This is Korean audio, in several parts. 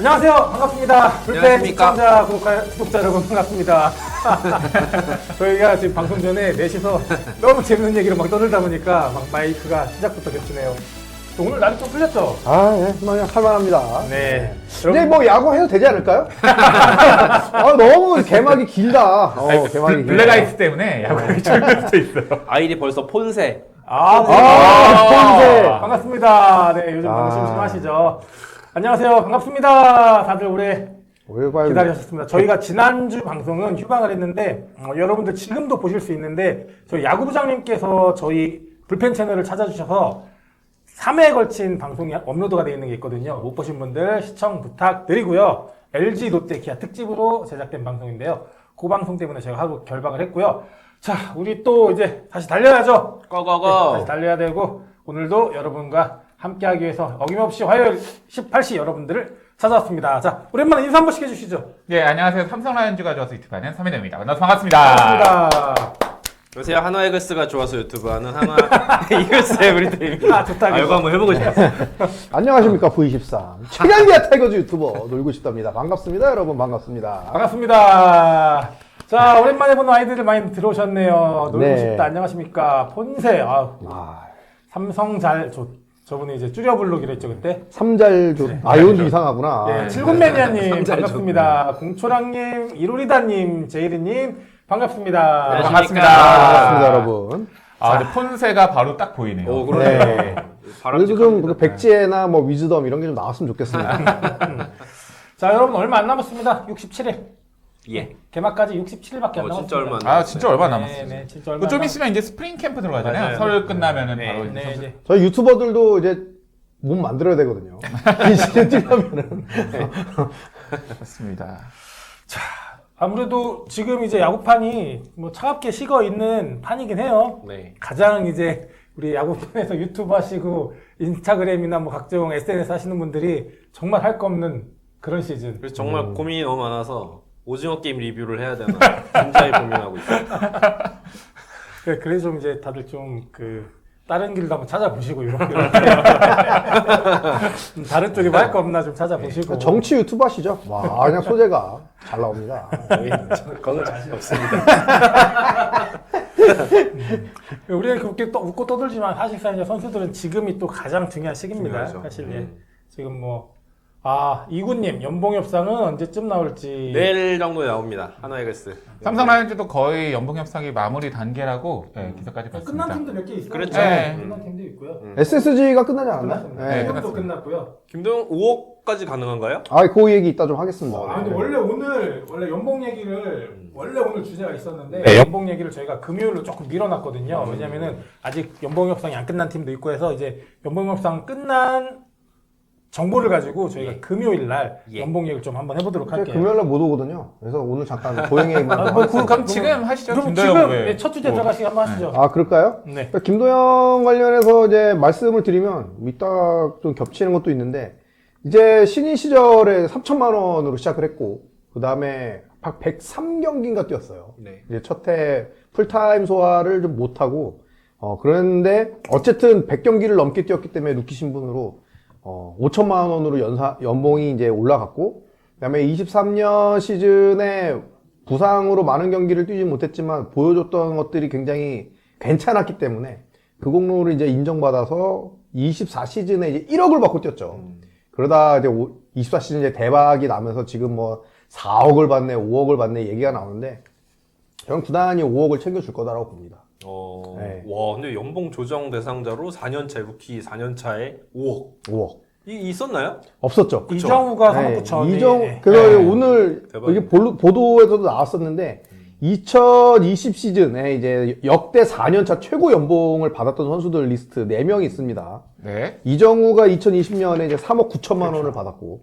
안녕하세요. 반갑습니다. 불펜 안녕하십니까. 시청자, 구독자 여러분 반갑습니다. 저희가 지금 방송 전에 넷이서 너무 재밌는 얘기를 막 떠들다 보니까 막 마이크가 시작부터 겹치네요. 오늘 날이 좀 풀렸죠? 아, 예, 그냥 할만합니다. 네. 근데 뭐 야구 해도 되지 않을까요? 아, 너무 개막이 길다. 개막이 길다. 블랙아이스 때문에 야구를 즐길 수도 있어요. 아이디 벌써 폰세. 폰세. 반갑습니다. 네, 요즘 너무 심심하시죠? 안녕하세요. 반갑습니다. 다들 오래 기다리셨습니다. 저희가 지난주 방송은 휴방을 했는데 여러분들 지금도 보실 수 있는데 저희 야구부장님께서 저희 불펜 채널을 찾아주셔서 3회에 걸친 방송이 업로드가 되어 있는 게 있거든요. 못 보신 분들 시청 부탁드리고요. LG 롯데 기아 특집으로 제작된 방송인데요. 그 방송 때문에 제가 하루 결방을 했고요. 자, 우리 또 이제 다시 달려야죠. 고고고. 네, 다시 달려야 되고 오늘도 여러분과 함께하기 위해서 어김없이 화요일 18시 여러분들을 찾아왔습니다. 자, 오랜만에 인사 한 번씩 해주시죠. 예, 안녕하세요. 삼성 라이온즈가 좋아서 유튜브하는 서민호입니다. 만나서 반갑습니다. 반갑습니다. 요새 한화 이글스가 좋아서 유튜브하는 한화 이글스의 우리들입니다. 아, 좋다. 이거 한번 해보고 싶었어요. 안녕하십니까, V13. 최강기아 타이거즈 유튜버 놀고 싶답니다. 반갑습니다, 여러분. 반갑습니다. 반갑습니다. 자, 오랜만에 보는 아이들을 많이 들어오셨네요. 놀고 네. 싶다. 안녕하십니까. 폰세. 아, 삼성 잘, 저분이 이제 줄여 부르기로 했죠, 그때. 삼잘조. 아, 이건 좀 이상하구나. 예, 칠군매니아님 반갑습니다. 공초랑님, 이로리다님, 제이리님 반갑습니다. 네, 반갑습니다. 반갑습니다, 여러분. 아, 근데 폰세가 바로 딱 보이네요. 오, 그러네. 그래도 좀 백지혜나 뭐 위즈덤 이런 게 좀 나왔으면 좋겠습니다. 자, 여러분 얼마 안 남았습니다. 67일. 예. 개막까지 67일밖에 안 남았습니다. 진짜 얼마 안 아, 진짜 얼마 네, 남았어요. 네, 진짜 얼마 좀 안 있으면 이제 스프링 캠프 들어가잖아요. 맞아요. 설 끝나면은 네, 바로 네, 이제 이제 저희 유튜버들도 이제 몸 만들어야 되거든요. 이 시즌 뛰려면은. 그렇습니다. 아무래도 지금 이제 야구판이 뭐 차갑게 식어 있는 판이긴 해요. 네. 가장 이제 우리 야구판에서 유튜브 하시고 인스타그램이나 뭐 각종 SNS 하시는 분들이 정말 할 거 없는 그런 시즌. 그래서 정말 고민이 너무 많아서 오징어 게임 리뷰를 해야 되나 굉장히 고민하고 있어요. 그래서 좀 이제 다들 좀 다른 길도 한번 찾아보시고 이렇게 다른 쪽에 뭐 할 거 없나 좀 찾아보시고. 정치 유튜브 하시죠? 와, 그냥 소재가 잘 나옵니다. 그건 자신 없습니다. 우리는 그렇게 또 웃고 떠들지만 사실상 이제 선수들은 지금이 또 가장 중요한 시기입니다. 중요하죠. 사실 예. 지금 이구님 연봉 협상은 언제쯤 나올지. 내일 정도에 나옵니다. 한화 이글스. 삼성 라이온즈도 거의 연봉 협상이 마무리 단계라고 기사까지 봤습니다. 끝난 팀도 몇 개 있어요. 그렇죠. 네. 끝난 팀도 있고요. SSG가 끝나지 않았나? 끝났습니다. 네, 도 끝났습니다. 끝났고요. 김도영 5억까지 가능한가요? 아, 그 얘기 이따 좀 하겠습니다. 근데 원래 연봉 얘기를 원래 오늘 주제가 있었는데 네. 연봉 얘기를 저희가 금요일로 조금 밀어놨거든요. 왜냐면은 아직 연봉 협상이 안 끝난 팀도 있고 해서 이제 연봉 협상 끝난 정보를 가지고 저희가 금요일 날 연봉 얘기를 좀 한번 해보도록 제가 할게요. 금요일날 못 오거든요. 그래서 오늘 잠깐 도영 얘기만. 그럼 지금 하시죠. 그럼 김도영. 지금 네. 첫 주제 들어가시고 한번 하시죠. 아, 그럴까요? 네. 그러니까 김도영 관련해서 이제 말씀을 드리면 이따 좀 겹치는 것도 있는데 이제 신인 시절에 3천만 원으로 시작을 했고 그 다음에 103경기인가 뛰었어요. 네. 이제 첫해 풀타임 소화를 좀 못하고 그런데 어쨌든 100경기를 넘게 뛰었기 때문에 루키 신분으로 5천만 원으로 연봉이 이제 올라갔고 그다음에 23년 시즌에 부상으로 많은 경기를 뛰지 못했지만 보여줬던 것들이 굉장히 괜찮았기 때문에 그 공로를 이제 인정받아서 24시즌에 이제 1억을 받고 뛰었죠. 그러다 이제 24시즌 이제 대박이 나면서 지금 뭐 4억을 받네, 5억을 받네 얘기가 나오는데 저는 구단이 5억을 챙겨줄 거다라고 봅니다. 네. 와, 근데 연봉 조정 대상자로 4년차 루키 4년차에 5억. 5억. 있었나요? 없었죠. 이정우가 3억 9천. 그래서 오늘 대박이다. 여기 보도에서도 나왔었는데 2020 시즌에 이제 역대 4년차 최고 연봉을 받았던 선수들 리스트 4명이 있습니다. 네. 이정우가 2020년에 이제 3억 9천만 원을 받았고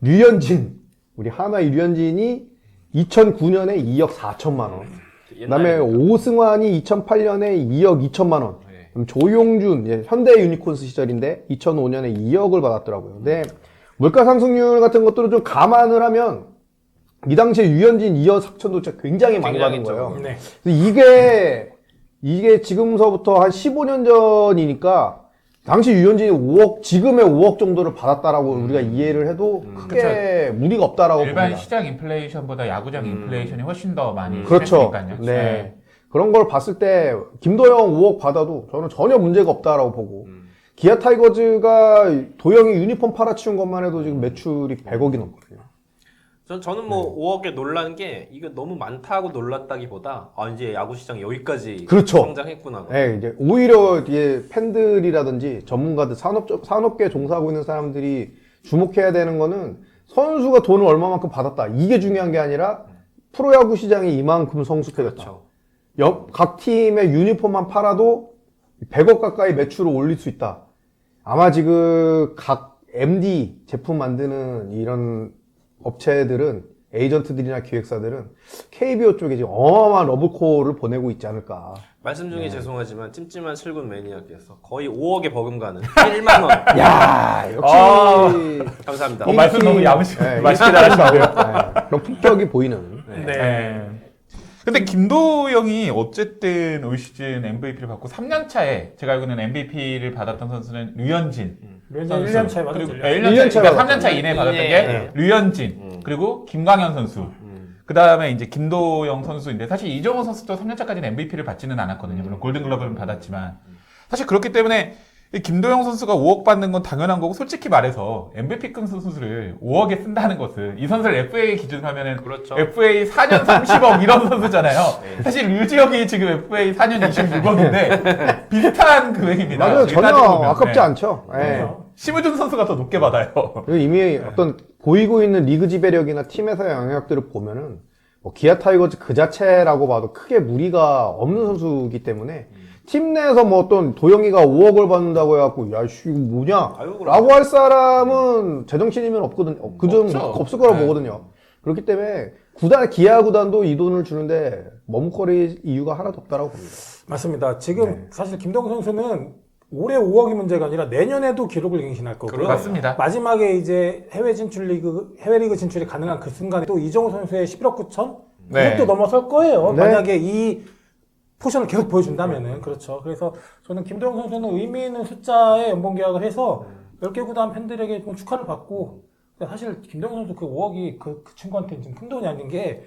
류현진, 우리 하나의 류현진이 2009년에 2억 4천만 원. 그다음에 오승환이 2008년에 2억 2천만 원. 네. 그럼 조용준, 현대 유니콘스 시절인데 2005년에 2억을 받았더라고요. 근데 물가 상승률 같은 것들을 좀 감안을 하면 이 당시에 유현진 2억 4천도 진짜 굉장히 많이 받은 거예요. 네. 이게 지금서부터 한 15년 전이니까 당시 유현진이 5억, 지금의 5억 정도를 받았다라고 우리가 이해를 해도 크게 무리가 없다라고 일반 봅니다. 시장 인플레이션보다 야구장 인플레이션이 훨씬 더 많이 그렇죠. 심했으니까요. 네. 그런 걸 봤을 때 김도영 5억 받아도 저는 전혀 문제가 없다라고 보고 기아 타이거즈가 도영이 유니폼 팔아치운 것만 해도 지금 매출이 100억이 넘거든요. 저는 뭐 5억에 놀란 게 이거 너무 많다고 놀랐다기보다 이제 야구 시장 여기까지 그렇죠. 성장했구나. 네, 이제 오히려 이게 팬들이라든지 전문가들 산업계에 종사하고 있는 사람들이 주목해야 되는 거는 선수가 돈을 얼마만큼 받았다. 이게 중요한 게 아니라 프로야구 시장이 이만큼 성숙해졌다. 그렇죠. 각 팀의 유니폼만 팔아도 100억 가까이 매출을 올릴 수 있다. 아마 지금 각 MD 제품 만드는 이런 업체들은 에이전트들이나 기획사들은 KBO 쪽에 지금 어마어마한 러브콜을 보내고 있지 않을까. 말씀 중에 죄송하지만 찜찜한 슬군 매니아께서 거의 5억에 버금가는 1만 원. 야, 역시 감사합니다. 말씀 너무 야무지게 네, 맛있게 잘하시는데요. 네, 그런 품격이 보이는. 네. 근데 김도영이 어쨌든 올 시즌 MVP를 받고 3년 차에 제가 알고는 MVP를 받았던 선수는 류현진. 류현진 1년 차에 그리고 받았죠. 1년 차, 그러니까 3년 차 받았죠. 이내에 받았던 예. 게 류현진 그리고 김광현 선수. 그 다음에 이제 김도영 선수인데 사실 이정호 선수도 3년 차까지는 MVP를 받지는 않았거든요. 물론 골든글러브는 받았지만 사실 그렇기 때문에 이 김도영 선수가 5억 받는 건 당연한 거고 솔직히 말해서 MVP급 선수를 5억에 쓴다는 것은 이 선수를 FA 기준으로 하면은 그렇죠. FA 4년 30억 이런 선수잖아요. 사실 류지혁이 지금 FA 4년 26억인데 비슷한 금액입니다. 맞아요. 전혀 따지고 보면. 아깝지 네. 않죠. 네. 그렇죠. 심우준 선수가 더 높게 받아요. 그리고 이미 어떤 보이고 있는 리그 지배력이나 팀에서의 영향력들을 보면은 뭐 기아 타이거즈 그 자체라고 봐도 크게 무리가 없는 선수이기 때문에 팀 내에서 뭐 어떤 도영이가 5억을 받는다고 해갖고 야씨 이거 뭐냐 아유, 그럼. 라고 할 사람은 제정신이면 없거든요. 그중 없죠. 없을 거라고 네. 보거든요. 그렇기 때문에 기아 구단도 이 돈을 주는데 머뭇거릴 이유가 하나도 없다라고 봅니다. 맞습니다. 지금 네. 사실 김동훈 선수는 올해 5억이 문제가 아니라 내년에도 기록을 갱신할 거고요. 맞습니다. 마지막에 이제 해외 리그 진출이 가능한 그 순간에 또 이정우 선수의 11억 9천 네. 이것도 넘어설 거예요. 네. 만약에 이 포션을 계속 보여준다면은 그렇죠. 그래서 저는 김도영 선수는 의미 있는 숫자의 연봉 계약을 해서 10개 구단 팬들에게 좀 축하를 받고 근데 사실 김도영 선수 그 5억이 그 친구한테는 지금 큰 돈이 아닌 게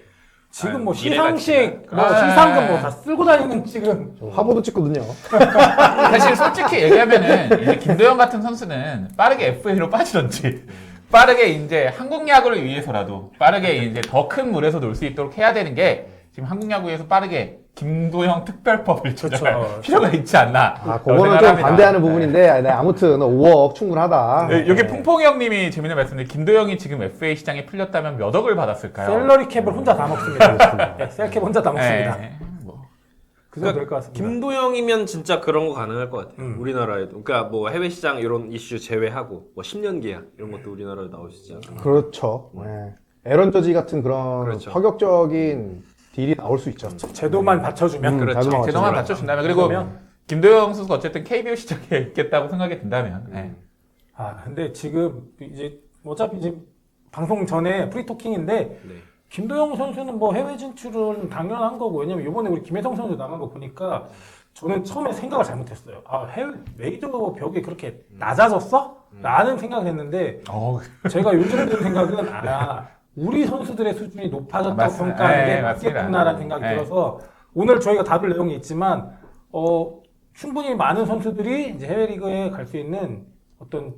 지금 아유, 뭐 미래가 시상식, 있지만. 뭐 시상금 뭐 다 쓸고 다니는 지금 화보도 찍거든요. 사실 솔직히 얘기하면은 이제 김도영 같은 선수는 빠르게 FA로 빠지던지 빠르게 이제 한국 야구를 위해서라도 빠르게 이제 더 큰 물에서 놀 수 있도록 해야 되는 게 지금 한국 야구에서 빠르게 김도영 특별법을 제정할 그렇죠. 필요가 있지 않나. 그거는 좀 반대하는 부분인데 네, 아무튼 5억 충분하다. 네, 여기 풍퐁이 형님이 재밌는 말씀인데 김도영이 지금 FA 시장에 풀렸다면 몇 억을 받았을까요? 샐러리 캡을 혼자 다 먹습니다. 네, 셀캡 혼자 다 먹습니다. 네, 뭐. 그 정도 될 것 같습니다. 김도영이면 진짜 그런 거 가능할 것 같아요. 음. 우리나라에도. 그러니까 뭐 해외 시장 이런 이슈 제외하고 뭐 10년 계약 이런 것도 우리나라에 나오시지 않나요? 그렇죠. 네. 에런 저지 같은 그런 그렇죠. 파격적인 딜이 나올 수 있죠. 제도만 받쳐주면 그렇죠. 자동화 제도만 맞춰. 받쳐준다면 그리고 그러면? 김도영 선수가 어쨌든 KBO 시장에 있겠다고 생각이 든다면 네. 근데 지금 이제 어차피 이제 방송 전에 프리토킹인데 네. 김도영 선수는 뭐 해외 진출은 당연한 거고 왜냐면 이번에 우리 김혜성 선수 나간 거 보니까 저는 처음에 생각을 잘못했어요. 해외 메이저 벽이 그렇게 낮아졌어? 라는 생각을 했는데 제가 요즘 든 생각은 우리 선수들의 수준이 높아졌다고 맞습니다. 평가하는 게 네, 맞습니다. 맞겠구나라는 생각이 네. 들어서 오늘 저희가 다룰 내용이 있지만 충분히 많은 선수들이 이제 해외 리그에 갈 수 있는 어떤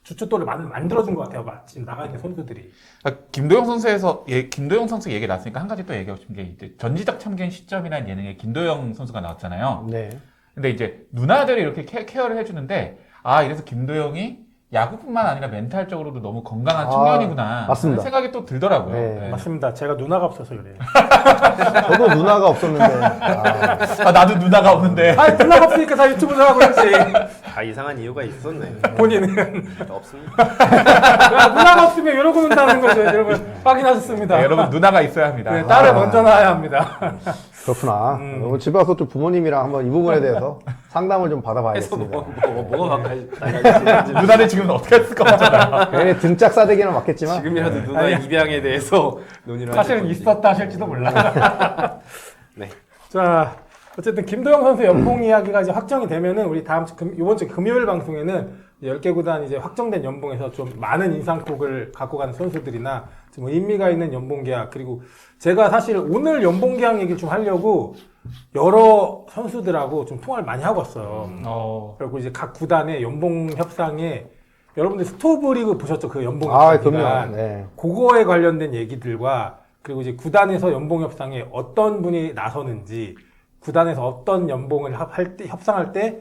주춧돌을 만들어준 것 같아요. 지금 나가 있는 선수들이. 김도영 김도영 선수 얘기 나왔으니까 한 가지 또 얘기하고 싶은 게 이제 전지적 참견 시점이라는 예능에 김도영 선수가 나왔잖아요. 네. 근데 이제 누나들이 이렇게 케어를 해주는데 이래서 김도영이 야구뿐만 아니라 멘탈적으로도 너무 건강한 청년이구나 맞습니다. 하는 생각이 또 들더라고요. 네. 네. 맞습니다. 제가 누나가 없어서 그래요. 저도 누나가 없었는데. 나도 누나가 없는데. 누나가 없으니까 다 유튜브를 하고 있지. 다 이상한 이유가 있었네. 본인은. 없습니다. 누나가 없으면 이러고 논다는 거죠. 여러분 확인하셨습니다. 네, 여러분 누나가 있어야 합니다. 네, 딸을 먼저 낳아야 합니다. 그렇구나. 여러분 집에 와서 좀 부모님이랑 한번 이 부분에 대해서 상담을 좀 해서 받아봐야겠습니다. 뭐가 가까이 누나를 지금 어떻게 했을 까 없잖아요. 괜히 등짝 싸대기는 맞겠지만. 지금이라도 누나 입양에 대해서 논의를 사실은 하실 건지. 있었다 하실지도 몰라. 네. 자, 어쨌든 김도영 선수 연봉 이야기가 이제 확정이 되면은 우리 이번 주 금요일 방송에는 10개 구단 이제 확정된 연봉에서 좀 많은 인상폭을 갖고 가는 선수들이나 좀 의미가 있는 연봉 계약, 그리고 제가 사실 오늘 연봉 계약 얘기를 좀 하려고 여러 선수들하고 좀 통화를 많이 하고 왔어요. 그리고 이제 각 구단의 연봉 협상에 여러분들 스토브 리그 보셨죠? 그 연봉 협상 기간. 네. 그거에 관련된 얘기들과 그리고 이제 구단에서 연봉 협상에 어떤 분이 나서는지, 구단에서 어떤 연봉을 협상할 때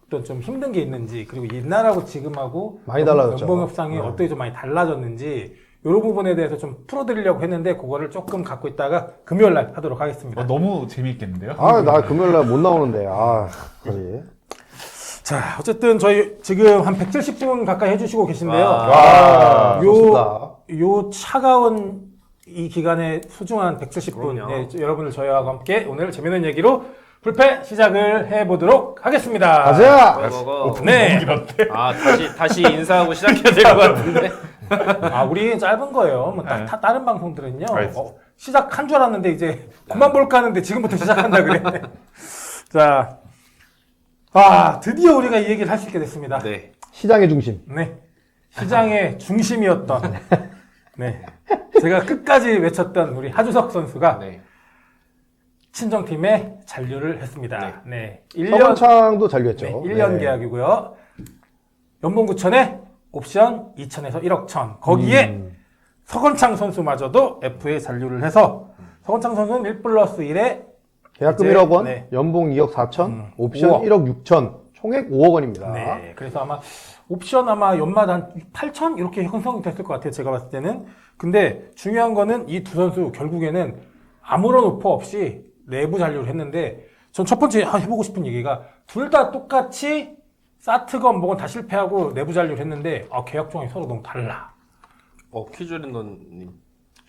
어떤 좀 힘든 게 있는지, 그리고 옛날하고 지금하고 많이 달라졌죠. 연봉 협상이 어떻게 좀 많이 달라졌는지 이런 부분에 대해서 좀 풀어드리려고 했는데 그거를 조금 갖고 있다가 금요일 날 하도록 하겠습니다. 너무 재미있겠는데요? 나 금요일날 못 나오는데. 그래. 자, 어쨌든 저희 지금 한 170분 가까이 해주시고 계신데요. 좋습니다. 요 차가운 이 기간에 소중한 170분, 그럼요. 여러분들 저희와 함께 오늘 재미있는 얘기로 불패 시작을 해보도록 하겠습니다. 가자! 네. 다시 인사하고 시작해야 될 것 같은데. 우리 짧은 거예요. 뭐 네. 다른 방송들은요. 알겠습니다. 시작한 줄 알았는데 이제 그만 볼까 하는데 지금부터 시작한다 그래. 자, 드디어 우리가 이 얘기를 할 수 있게 됐습니다. 네. 시장의 중심. 네. 시장의 중심이었던, 네. 제가 끝까지 외쳤던 우리 하주석 선수가 네. 친정팀에 잔류를 했습니다. 네. 1년, 서건창도 잔류했죠. 네, 1년 네. 계약이고요. 연봉 9천에 옵션 2천에서 1억 천. 거기에 서건창 선수마저도 FA 잔류를 해서 서건창 선수는 1+1에 계약금 이제, 1억 원, 네. 연봉 2억 4천, 옵션 5억. 1억 6천, 총액 5억 원입니다. 네. 그래서 아마 옵션 연마다 한 8천 이렇게 형성이 됐을 것 같아요. 제가 봤을 때는. 근데 중요한 거는 이 두 선수 결국에는 아무런 오퍼 없이 내부 잔류를 했는데 전 첫 번째 해보고 싶은 얘기가 둘 다 똑같이 사트가 연봉은 다 실패하고 내부 잔류를 했는데 계약 조항이 서로 너무 달라. 퀴즈랜더님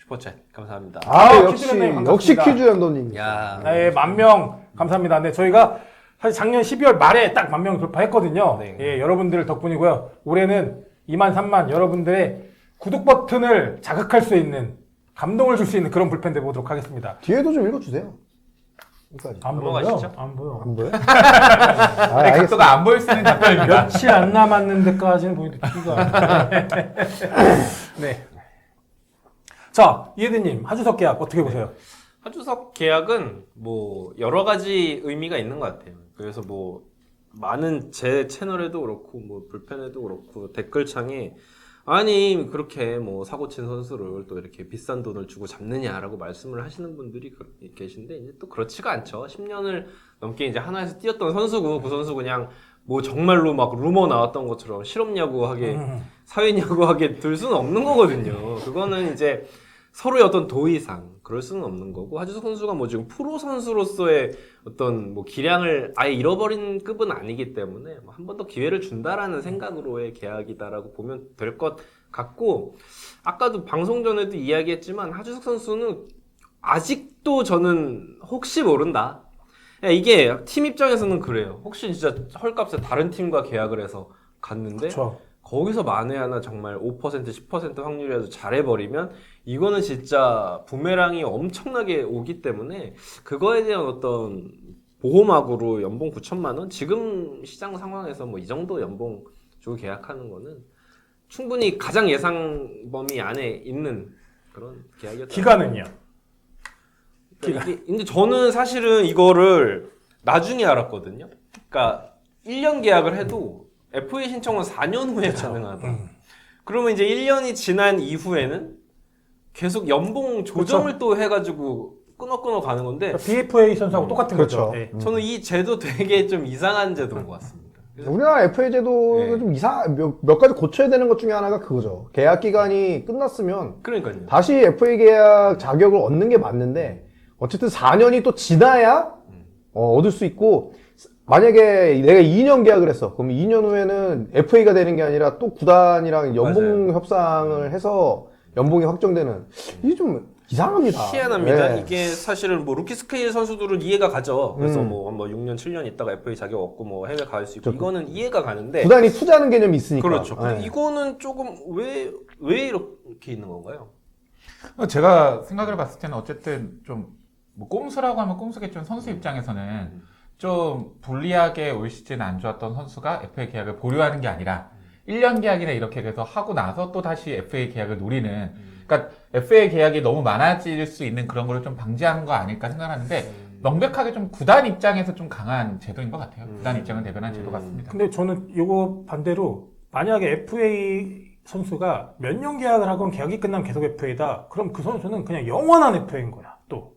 슈퍼챗 감사합니다. 역시 퀴즈랜더님 반갑습니다. 퀴즈 연도님. 야. 네, 10,000명 감사합니다. 네, 저희가 사실 작년 12월 말에 딱 10,000명 돌파했거든요. 네. 예, 여러분들 덕분이고요. 올해는 2만, 3만 여러분들의 구독 버튼을 자극할 수 있는, 감동을 줄 수 있는 그런 불펜 돼보도록 하겠습니다. 뒤에도 좀 읽어주세요. 여기까지. 안 넘어가시죠. 보여요? 안 보여. 안 보여? 네, 각도가 안 보일 수 있는 작가입니다. 며칠 안 남았는데까지는 보이는데 티가. 네. 자, 이혜대님, 하주석 계약 어떻게 보세요? 하주석 계약은 뭐 여러 가지 의미가 있는 것 같아요. 그래서 뭐 많은 제 채널에도 그렇고 뭐 불펜에도 그렇고 댓글창에 아니 그렇게 뭐 사고친 선수를 또 이렇게 비싼 돈을 주고 잡느냐라고 말씀을 하시는 분들이 계신데 이제 또 그렇지가 않죠. 10년을 넘게 이제 하나에서 뛰었던 선수고 그 선수 그냥 뭐 정말로 막 루머 나왔던 것처럼 실업야구하게 사회야구하게 둘 수는 없는 거거든요. 그거는 이제 서로의 어떤 도의상 그럴 수는 없는 거고 하주석 선수가 뭐 지금 프로 선수로서의 어떤 뭐 기량을 아예 잃어버린 급은 아니기 때문에 한 번 더 기회를 준다라는 생각으로의 계약이다라고 보면 될 것 같고 아까도 방송 전에도 이야기했지만 하주석 선수는 아직도 저는 혹시 모른다. 이게 팀 입장에서는 그래요. 혹시 진짜 헐값에 다른 팀과 계약을 해서 갔는데 그렇죠. 거기서 만에 하나 정말 5% 10% 확률이라도 잘해버리면 이거는 진짜 부메랑이 엄청나게 오기 때문에 그거에 대한 어떤 보호막으로 연봉 9천만 원? 지금 시장 상황에서 뭐 이 정도 연봉 주고 계약하는 거는 충분히 가장 예상 범위 안에 있는 그런 계약이었다. 기간은요? 근데 저는 사실은 이거를 나중에 알았거든요. 그러니까 1년 계약을 해도 FA 신청은 4년 후에 가능하다. 그러면 이제 1년이 지난 이후에는 계속 연봉 조정을 또 해가지고 끊어 가는 건데 BFA 선수하고 똑같은 그렇죠. 거죠. 네. 저는 이 제도 되게 좀 이상한 제도인 것 같습니다. 그래서 우리나라 FA 제도가 네. 좀 몇 가지 고쳐야 되는 것 중에 하나가 그거죠. 계약 기간이 끝났으면 그러니까요. 다시 FA 계약 자격을 얻는 게 맞는데 어쨌든 4년이 또 지나야 얻을 수 있고 만약에 내가 2년 계약을 했어. 그럼 2년 후에는 FA가 되는 게 아니라 또 구단이랑 연봉 맞아요. 협상을 해서 연봉이 확정되는 이게 좀 이상합니다. 희한합니다. 네. 이게 사실은 뭐 루키 스케일 선수들은 이해가 가죠. 그래서 뭐 6년, 7년 있다가 FA 자격 얻고 뭐 해외 갈 수 있고 이거는 이해가 가는데 구단이 투자하는 개념이 있으니까. 그렇죠. 근데 네. 이거는 조금 왜 이렇게 있는 건가요? 제가 생각을 봤을 때는 어쨌든 좀 뭐 꼼수라고 하면 꼼수겠지만 선수 입장에서는 좀 불리하게 올 시즌 안 좋았던 선수가 FA 계약을 보류하는 게 아니라 1년 계약이나 이렇게 해서 하고 나서 또 다시 FA 계약을 노리는, 그러니까 FA 계약이 너무 많아질 수 있는 그런 거를 좀 방지하는 거 아닐까 생각하는데 명백하게 좀 구단 입장에서 좀 강한 제도인 것 같아요. 구단 입장을 대변한 제도 같습니다. 근데 저는 이거 반대로 만약에 FA 선수가 몇 년 계약을 하건 계약이 끝나면 계속 FA다. 그럼 그 선수는 그냥 영원한 FA인 거야. 또.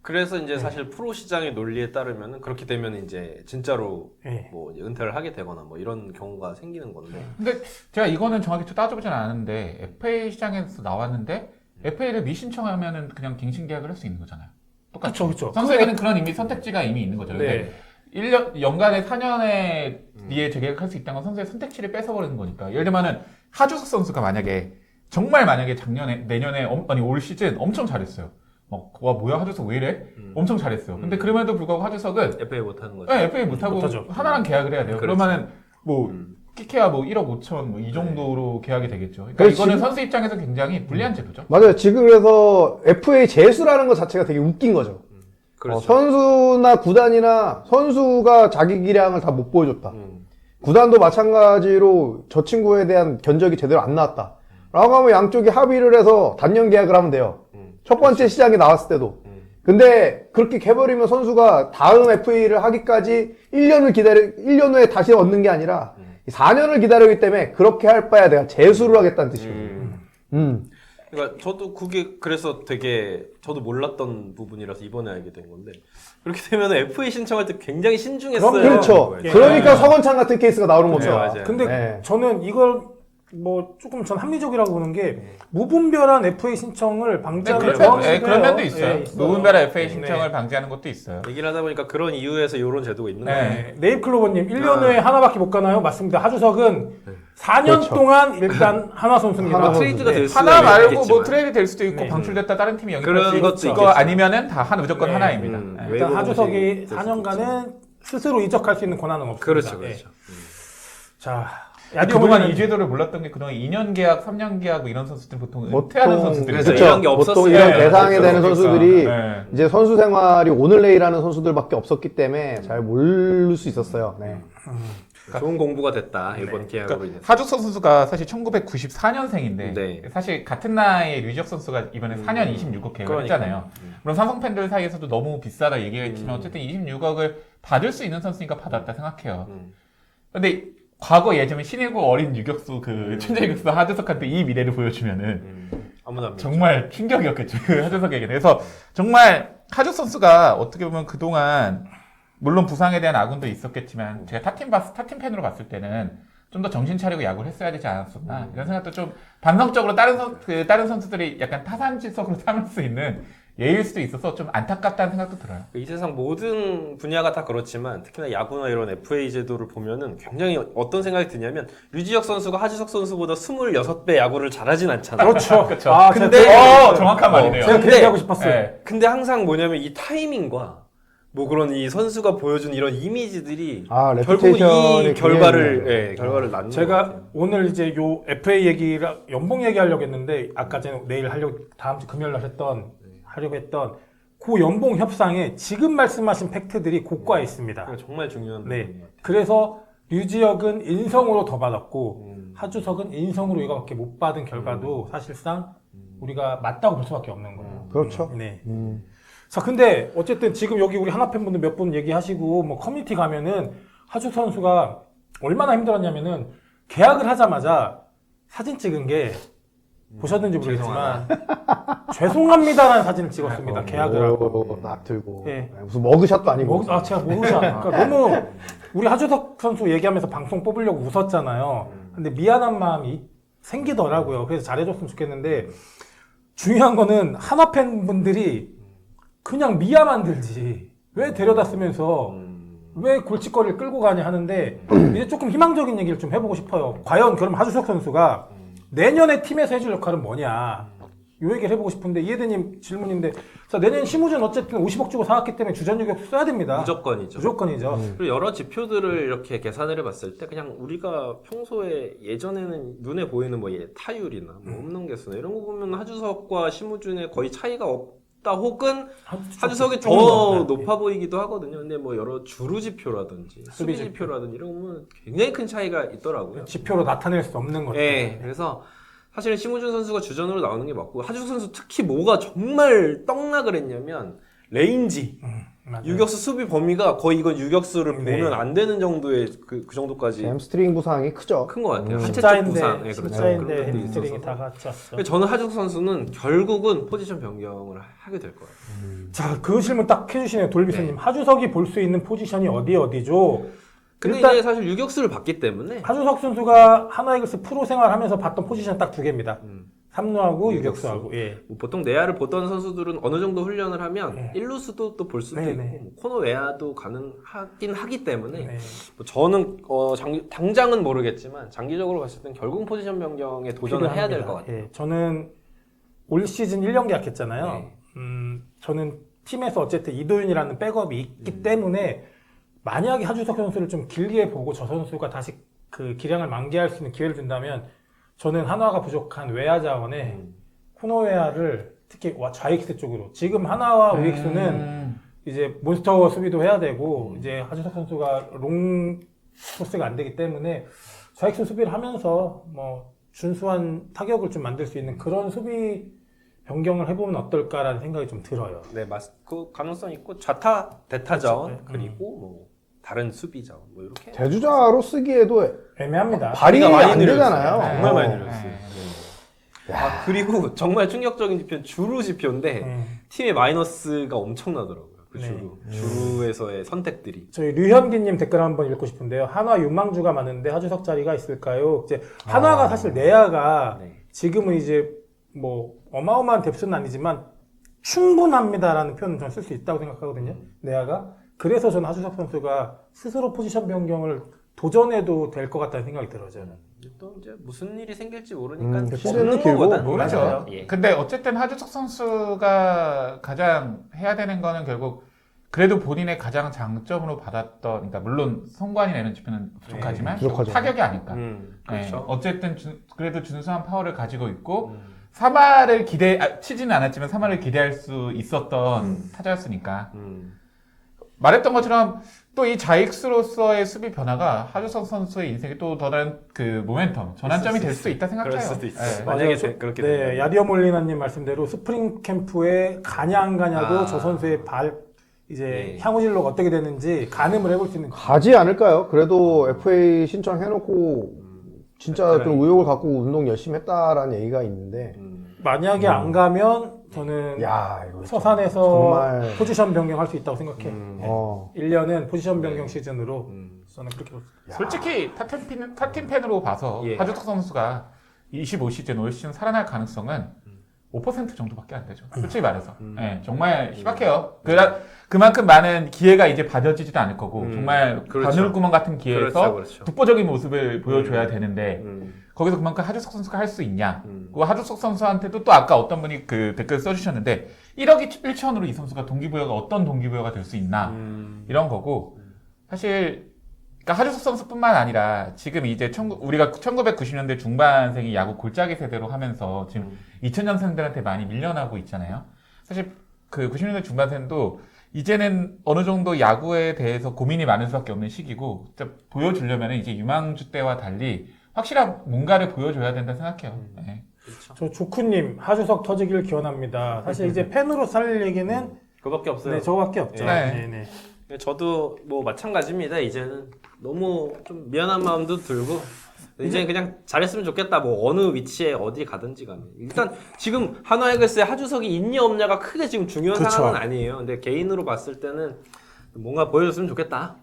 그래서 이제 사실 프로 시장의 논리에 따르면 그렇게 되면 이제 진짜로 예. 뭐 이제 은퇴를 하게 되거나 뭐 이런 경우가 생기는 건데. 근데 제가 이거는 정확히 따져보진 않았는데 FA 시장에서 나왔는데 FA를 미신청하면은 그냥 갱신 계약을 할 수 있는 거잖아요. 똑같죠. 그쵸. 선수에게는 그런 이미 선택지가 이미 있는 거죠. 근데 네. 1년, 연간에 4년에 뒤에 재계약할 수 있다는 건 선수의 선택지를 뺏어버리는 거니까. 예를 들면은 하주석 선수가 만약에 정말 만약에 작년에 내년에 아니 올 시즌 엄청 잘했어요. 와 뭐야 하주석 왜 이래? 엄청 잘했어요. 근데 그럼에도 불구하고 하주석은 FA 못 하는 거죠. 네, FA 못하고 못하죠. 하나랑 계약을 해야 돼요. 그렇죠. 그러면은 뭐 끼케야 뭐 1억 5천 뭐 이 정도로 계약이 되겠죠. 그러니까 그렇지. 이거는 선수 입장에서 굉장히 불리한 제도죠. 맞아요. 지금 그래서 FA 재수라는 것 자체가 되게 웃긴 거죠. 그렇죠. 선수나 구단이나 선수가 자기 기량을 다 못 보여줬다. 구단도 마찬가지로 저 친구에 대한 견적이 제대로 안 나왔다. 라고 하면 양쪽이 합의를 해서 단년 계약을 하면 돼요. 첫 번째 시장에 나왔을 때도. 근데 그렇게 해버리면 선수가 다음 FA를 하기까지 1년 후에 다시 얻는 게 아니라 4년을 기다리기 때문에 그렇게 할 바야 내가 재수를 하겠다는 뜻이거든요. 그러니까 저도 그게 그래서 되게 저도 몰랐던 부분이라서 이번에 알게 된 건데 그렇게 되면 FA 신청할 때 굉장히 신중했어요. 그렇죠. 예. 그러니까 서건창 같은 케이스가 나오는 거죠. 네, 맞아요. 근데 네. 저는 이걸 뭐 조금 전 합리적이라고 보는 게 무분별한 FA 신청을 네, 방지하는 그런 면도 있어요. 무분별한 FA 네. 신청을 방지하는 것도 있어요. 얘기를 하다 보니까 그런 이유에서 이런 제도가 있는 네. 거예요. 네. 네잎클로버님 1년 후에 하나밖에 못 가나요? 맞습니다. 하주석은 4년 그렇죠. 동안 일단 하나 선수입니다. 하나 트레이드가 네. 될 수도 하나 말고 있겠지만. 뭐 트레이드 될 수도 있고 네. 방출됐다 다른 팀이 영입할 그런 수 것도 있고 있겠죠. 아니면은 다 무조건 네. 하나입니다. 네. 외부 일단 하주석이 검색이 있을 4년간은 스스로 이적할 수 있는 권한은 없습니다. 그렇죠, 네. 그렇죠. 자, 그동안 야디오는 이 제도를 몰랐던 게 그동안 2년 계약, 3년 계약 뭐 이런 선수들 보통 보통 은퇴하는 선수들이 그래서 그쵸. 이런 게 보통 없었어요. 이런 네, 대상에 없었으니까. 되는 선수들이 네. 이제 선수 생활이 오늘내일하는 선수들밖에 없었기 때문에 잘 모를 수 있었어요. 네. 좋은 공부가 됐다 이번 계약으로 그러니까 인해서. 하주석 선수가 사실 1994년생인데 네. 사실 같은 나이에 류지혁 선수가 이번에 4년 26억 계약을 그러니까요. 했잖아요. 물론 삼성 팬들 사이에서도 너무 비싸다 얘기했지만 어쨌든 26억을 받을 수 있는 선수니까 받았다 생각해요. 근데 과거 예전에 신일고 어린 유격수 그 천재 유격수 하주석한테 이 미래를 보여주면은 아무나 안 믿죠. 정말 충격이었겠죠. 그 하주석에게는. 그래서 정말 하주석 선수가 어떻게 보면 그동안 물론 부상에 대한 아군도 있었겠지만 제가 타팀 팬으로 봤을 때는 좀 더 정신 차리고 야구를 했어야 되지 않았었나 이런 생각도 좀 반성적으로 다른 선수들이 약간 타산지석으로 삼을 수 있는 예일 수도 있어서 좀 안타깝다는 생각도 들어요. 이 세상 모든 분야가 다 그렇지만 특히나 야구나 이런 FA 제도를 보면은 굉장히 어떤 생각이 드냐면 류지혁 선수가 하주석 선수보다 26배 야구를 잘하진 않잖아요. 그렇죠. 그렇죠. 아, 근데- 정확한 말이네요. 제가 그 근데- 얘기하고 싶었어요. 네. 근데 항상 뭐냐면 이 타이밍과 뭐 그런 이 선수가 보여준 이런 이미지들이 아, 결국은 레퓨테이션이 이 결과를 굉장히 예, 결과를 낳는 것 제가 같아요. 오늘 이제 요 FA 얘기라 연봉 얘기하려고 했는데 아까 전에 내일 하려고 다음 주 금요일 날 하려고 했던 그 연봉 협상에 지금 말씀하신 팩트들이 고가에 있습니다. 그러니까 정말 중요한 네. 부분인 것 같아요. 그래서 류지혁은 인성으로 더 받았고 하주석은 인성으로 이거밖에 못 받은 결과도 사실상 우리가 맞다고 볼 수밖에 없는 거예요. 그렇죠. 네. 자, 근데 어쨌든 지금 여기 우리 하나 팬분들 몇 분 얘기하시고 뭐 커뮤니티 가면은 하주 선수가 얼마나 힘들었냐면은 계약을 하자마자 사진 찍은 게 보셨는지 모르겠지만 죄송합니다라는 사진을 찍었습니다. 계약을 하고. 막 들고. 예. 무슨 머그샷도 아니고. 제가 모르지 않을까. 너무 우리 하주석 선수 얘기하면서 방송 뽑으려고 웃었잖아요. 근데 미안한 마음이 생기더라고요. 그래서 잘해줬으면 좋겠는데 중요한 거는 하나 팬분들이 그냥 미아만 들지 왜 데려다 쓰면서 왜 골칫거리를 끌고 가냐 하는데 이제 조금 희망적인 얘기를 좀 해보고 싶어요. 과연 그럼 하주석 선수가 내년에 팀에서 해줄 역할은 뭐냐 이 얘기를 해보고 싶은데 이해대님 질문인데 자, 내년 시무전 어쨌든 50억 주고 사왔기 때문에 주전 유격수 써야 됩니다. 무조건이죠. 무조건이죠. 그리고 여러 지표들을 이렇게 계산을 해봤을 때 그냥 우리가 평소에 예전에는 눈에 보이는 뭐 타율이나 뭐 홈런 개수나 이런 거 보면 하주석과 심우준의 거의 차이가 싶다 혹은 하주석이 조금 더 더 높아 보이기도 하거든요. 근데 뭐 여러 주루 지표라든지 수비 지표라든지 이런 거 보면 굉장히 큰 차이가 있더라고요. 지표로 나타낼 수 없는 것들. 네, 그래서 사실은 심우준 선수가 주전으로 나오는 게 맞고 하주석 선수 특히 뭐가 정말 떡락을 했냐면 레인지 맞아요. 유격수 수비 범위가 거의 이건 유격수를 네. 보면 안 되는 정도의 그 정도까지 햄스트링 부상이 크죠. 큰 것 같아요. 한체 쪽 십자인대, 부상, 네, 그렇죠. 십자인대 그런 것들이 햄스트링이 있어서. 다 같이 왔죠. 그래서 저는 하주석 선수는 결국은 포지션 변경을 하게 될 거예요. 자, 그 질문 딱 해주시네요, 돌비스님. 하주석이 볼 수 있는 포지션이 어디죠? 근데 일단 이제 사실 유격수를 봤기 때문에 하주석 선수가 하나이글스 프로 생활하면서 봤던 포지션 딱 두 개입니다. 음. 삼루하고 유격수. 유격수하고. 예. 뭐 보통 내야를 보던 선수들은 어느 정도 훈련을 하면 네. 1루수도 또 볼 수도 네, 있고 네. 뭐 코너 외야도 가능하긴 하기 때문에 네. 뭐 저는 당장은 모르겠지만 장기적으로 봤을 땐 결국 포지션 변경에 도전을 해야 될 것 같아요. 예. 저는 올 시즌 1년 계약했잖아요. 네. 저는 팀에서 어쨌든 이도윤이라는 백업이 있기 때문에 만약에 하주석 선수를 좀 길게 보고 저 선수가 다시 그 기량을 만개할 수 있는 기회를 준다면 저는 한화가 부족한 외야 자원에 코너 외야를 특히 좌익수 쪽으로 지금 한화와 우익수는 이제 몬스터 수비도 해야 되고 이제 하주석 선수가 롱 토스가 안 되기 때문에 좌익수 수비를 하면서 뭐 준수한 타격을 좀 만들 수 있는 그런 수비 변경을 해보면 어떨까라는 생각이 좀 들어요. 네, 그 가능성 있고 좌타, 대타 자원 그렇죠. 그리고 뭐 다른 수비 자원 뭐 이렇게 대주자로 쓰기에도 애매합니다. 발이 많이 안 늘었어요. 되잖아요. 정말 많이 어. 늘었어요. 아, 그리고 정말 충격적인 지표는 주루 지표인데 팀의 마이너스가 엄청나더라고요. 그 네. 주루에서의 선택들이. 저희 류현기님 댓글 한번 읽고 싶은데요. 한화 유망주가 많은데 하주석 자리가 있을까요? 이제 한화가 사실 내야가 네. 지금은 이제 뭐 어마어마한 뎁스는 아니지만 충분합니다라는 표현을 저는 쓸 수 있다고 생각하거든요. 내야가. 그래서 저는 하주석 선수가 스스로 포지션 변경을 도전해도 될 것 같다는 생각이 들어요. 저는. 또 이제 무슨 일이 생길지 모르니까 시즌은 없는 길고 거보단 모르죠. 맞아요. 예. 근데 어쨌든 하주석 선수가 가장 해야 되는 거는 결국 그래도 본인의 가장 장점으로 받았던, 그러니까 물론 성관이 내는 지표는 부족하지만 부족하죠. 타격이 아닐까. 그렇죠. 네, 어쨌든 그래도 준수한 파워를 가지고 있고 3할을 치지는 않았지만 3할을 기대할 수 있었던 타자였으니까. 말했던 것처럼 또 이 좌익수로서의 수비 변화가 하주석 선수의 인생에 또 다른 그 모멘텀, 전환점이 될 수도 있다 생각해요. 그럴 수도 있어요. 네. 만약에 맞아요. 그렇게 네, 되면. 야디어 몰리나님 말씀대로 스프링 캠프에 가냐 안 가냐도 아. 저 선수의 이제 네. 향후진로가 어떻게 되는지 가늠을 해볼 수 있는 가지 않을까요? 그래도 FA 신청해놓고 진짜 좀 의욕을 갖고 운동 열심히 했다라는 얘기가 있는데 만약에 안 가면 저는 야 이거 서산에서 정말 포지션 변경할 수 있다고 생각해. 어. 1년은 포지션 변경 시즌으로 저는 그렇게 봅니다. 솔직히 타팀 팬으로 봐서 예. 하주석 선수가 25시즌 올 시즌 살아날 가능성은 5% 정도밖에 안 되죠. 솔직히 말해서. 네, 정말 희박해요. 그만큼 많은 기회가 이제 받아지지도 않을 거고 정말 그렇죠. 바늘구멍 같은 기회에서 그렇죠. 독보적인 모습을 보여줘야 되는데 음. 거기서 그만큼 하주석 선수가 할 수 있냐. 그 하주석 선수한테도 또 아까 어떤 분이 그 댓글 써주셨는데 1억 1천으로 이 선수가 동기부여가 어떤 동기부여가 될 수 있나 이런 거고 사실 그러니까 하주석 선수뿐만 아니라 지금 이제 우리가 1990년대 중반생이 야구 골짜기 세대로 하면서 지금 2000년생들한테 많이 밀려나고 있잖아요. 사실 그 90년대 중반생도 이제는 어느 정도 야구에 대해서 고민이 많을 수밖에 없는 시기고 진짜 보여주려면 이제 유망주 때와 달리 확실한 뭔가를 보여줘야 된다 생각해요. 네. 저 조쿠님 하주석 터지길 기원합니다. 사실 이제 팬으로 살 얘기는 그거밖에 없어요. 네, 저거밖에 없죠. 네. 네. 저도 뭐 마찬가지입니다. 이제는 너무 좀 미안한 마음도 들고 이제 그냥 잘했으면 좋겠다. 뭐 어느 위치에 어디 가든지 간에 일단 지금 한화이글스의 하주석이 있냐 없냐가 크게 지금 중요한 그렇죠. 상황은 아니에요. 근데 개인으로 봤을 때는 뭔가 보여줬으면 좋겠다.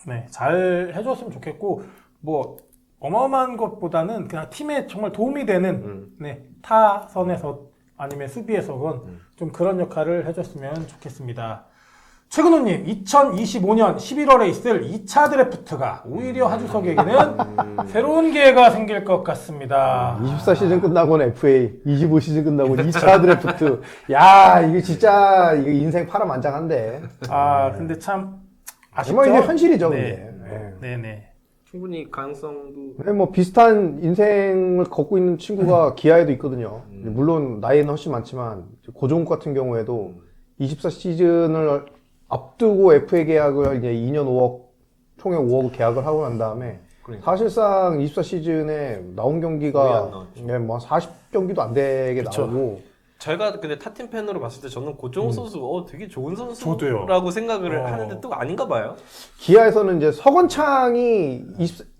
네, 잘 해줬으면 좋겠고 뭐 어마어마한 것보다는 그냥 팀에 정말 도움이 되는 네, 타선에서 아니면 수비에서건 좀 그런 역할을 해줬으면 좋겠습니다. 최근호님, 2025년 11월에 있을 2차 드래프트가 오히려 하주석에게는 새로운 기회가 생길 것 같습니다. 24시즌 끝나고는 FA, 25시즌 끝나고는 2차 드래프트. 야, 이게 진짜 이게 인생 파란만장한데. 아, 근데 참 아쉽죠. 정말 이게 현실이죠, 네. 근데. 네. 네네. 충분히 가능성도 네, 뭐 비슷한 인생을 걷고 있는 친구가 기아에도 있거든요. 물론 나이는 훨씬 많지만 고종욱 같은 경우에도 24 시즌을 앞두고 FA 계약을 이제 2년 5억 총액 5억 계약을 하고 난 다음에 그러니까. 사실상 24 시즌에 나온 거의 안 경기가 나왔죠. 네, 뭐 40경기도 안 되게 그쵸. 나오고 제가 근데 타팀 팬으로 봤을 때 저는 고종욱 선수 되게 좋은 저도요. 선수라고 생각을 하는데 또 아닌가 봐요. 기아에서는 이제 서건창이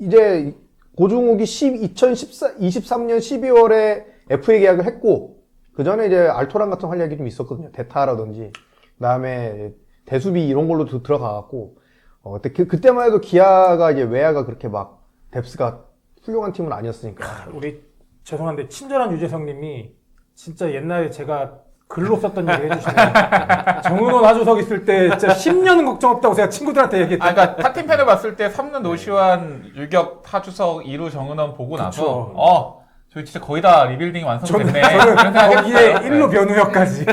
이제 고종욱이 2023년 12월에 FA 계약을 했고 그 전에 이제 알토란 같은 활약이 좀 있었거든요. 대타라든지 그다음에 대수비 이런 걸로 들어가갖고 그때만 해도 기아가 이제 외야가 그렇게 막 뎁스가 훌륭한 팀은 아니었으니까. 우리 죄송한데 친절한 유재성님이 진짜 옛날에 제가 글로 썼던 얘기 해주시네요. 정은원 하주석 있을 때 진짜 10년은 걱정 없다고 제가 친구들한테 얘기했던. 그러니까 타팀 팬을 봤을 때 3루 노시환, 유격, 하주석, 2루 정은원 보고 나서 저희 진짜 거의 다 리빌딩이 완성됐네. 저는 그런 생각이 거기에 했어요. 1루 변우혁까지.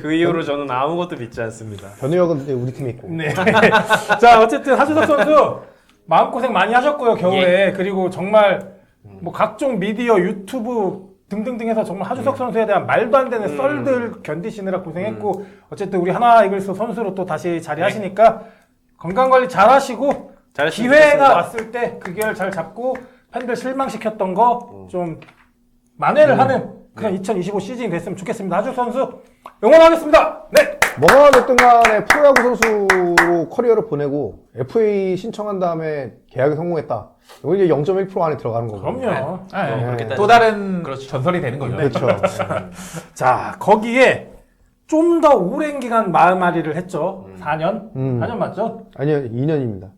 그 이후로 저는 아무것도 믿지 않습니다. 변우혁은 이제 우리 팀에 있고. 네. 자, 어쨌든 하주석 선수 마음고생 많이 하셨고요, 겨울에. 그리고 정말 뭐 각종 미디어, 유튜브 등등등 해서 정말 하주석 선수에 대한 말도 안 되는 썰들 견디시느라 고생했고 어쨌든 우리 하나 이글스 선수로 또 다시 자리하시니까 건강관리 잘 하시고 잘했으면 기회가 좋겠습니다. 왔을 때 그 기회를 잘 잡고 팬들 실망시켰던 거 좀 만회를 하는 그런 2025 시즌이 됐으면 좋겠습니다. 하주석 선수 응원하겠습니다. 네. 뭐가 됐든 간에 프로야구 선수로 커리어를 보내고 FA 신청한 다음에 계약에 성공했다. 이거 이제 0.1% 안에 들어가는 거고. 그럼요. 네. 그렇게 또 다른 그렇죠. 전설이 되는 거죠. 그렇죠. 자, 거기에 좀 더 오랜 기간 마음앓이를 했죠. 4년? 4년 맞죠? 아니요, 2년입니다.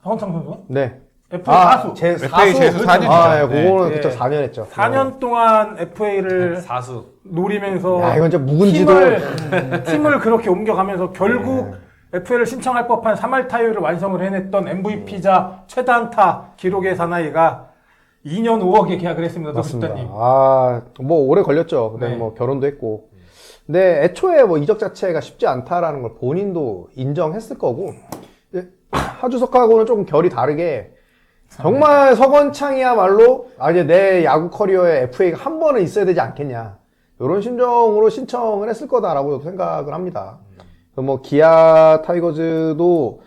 서건창 선수? 네. FA 사수. 제 FA 제수 4년이죠. 아, 예, 그거는 네. 그쵸, 4년 했죠. 4년 동안 FA를 사수. 노리면서 야, 이건 진짜 묵은지도. 팀을 그렇게 옮겨가면서 결국 FA를 신청할 법한 3할 타율을 완성을 해냈던 MVP자 최단타 기록의 사나이가 2년 5억에 계약을 했습니다. 맞습니다. 노숙자님. 아, 뭐 오래 걸렸죠. 그다음에 네. 뭐 결혼도 했고. 근데 애초에 뭐 이적 자체가 쉽지 않다라는 걸 본인도 인정했을 거고. 이제 하주석하고는 조금 결이 다르게 정말 서건창이야말로 이제 내 야구 커리어에 FA가 한 번은 있어야 되지 않겠냐. 이런 심정으로 신청을 했을 거다라고 생각을 합니다. 뭐 기아 타이거즈도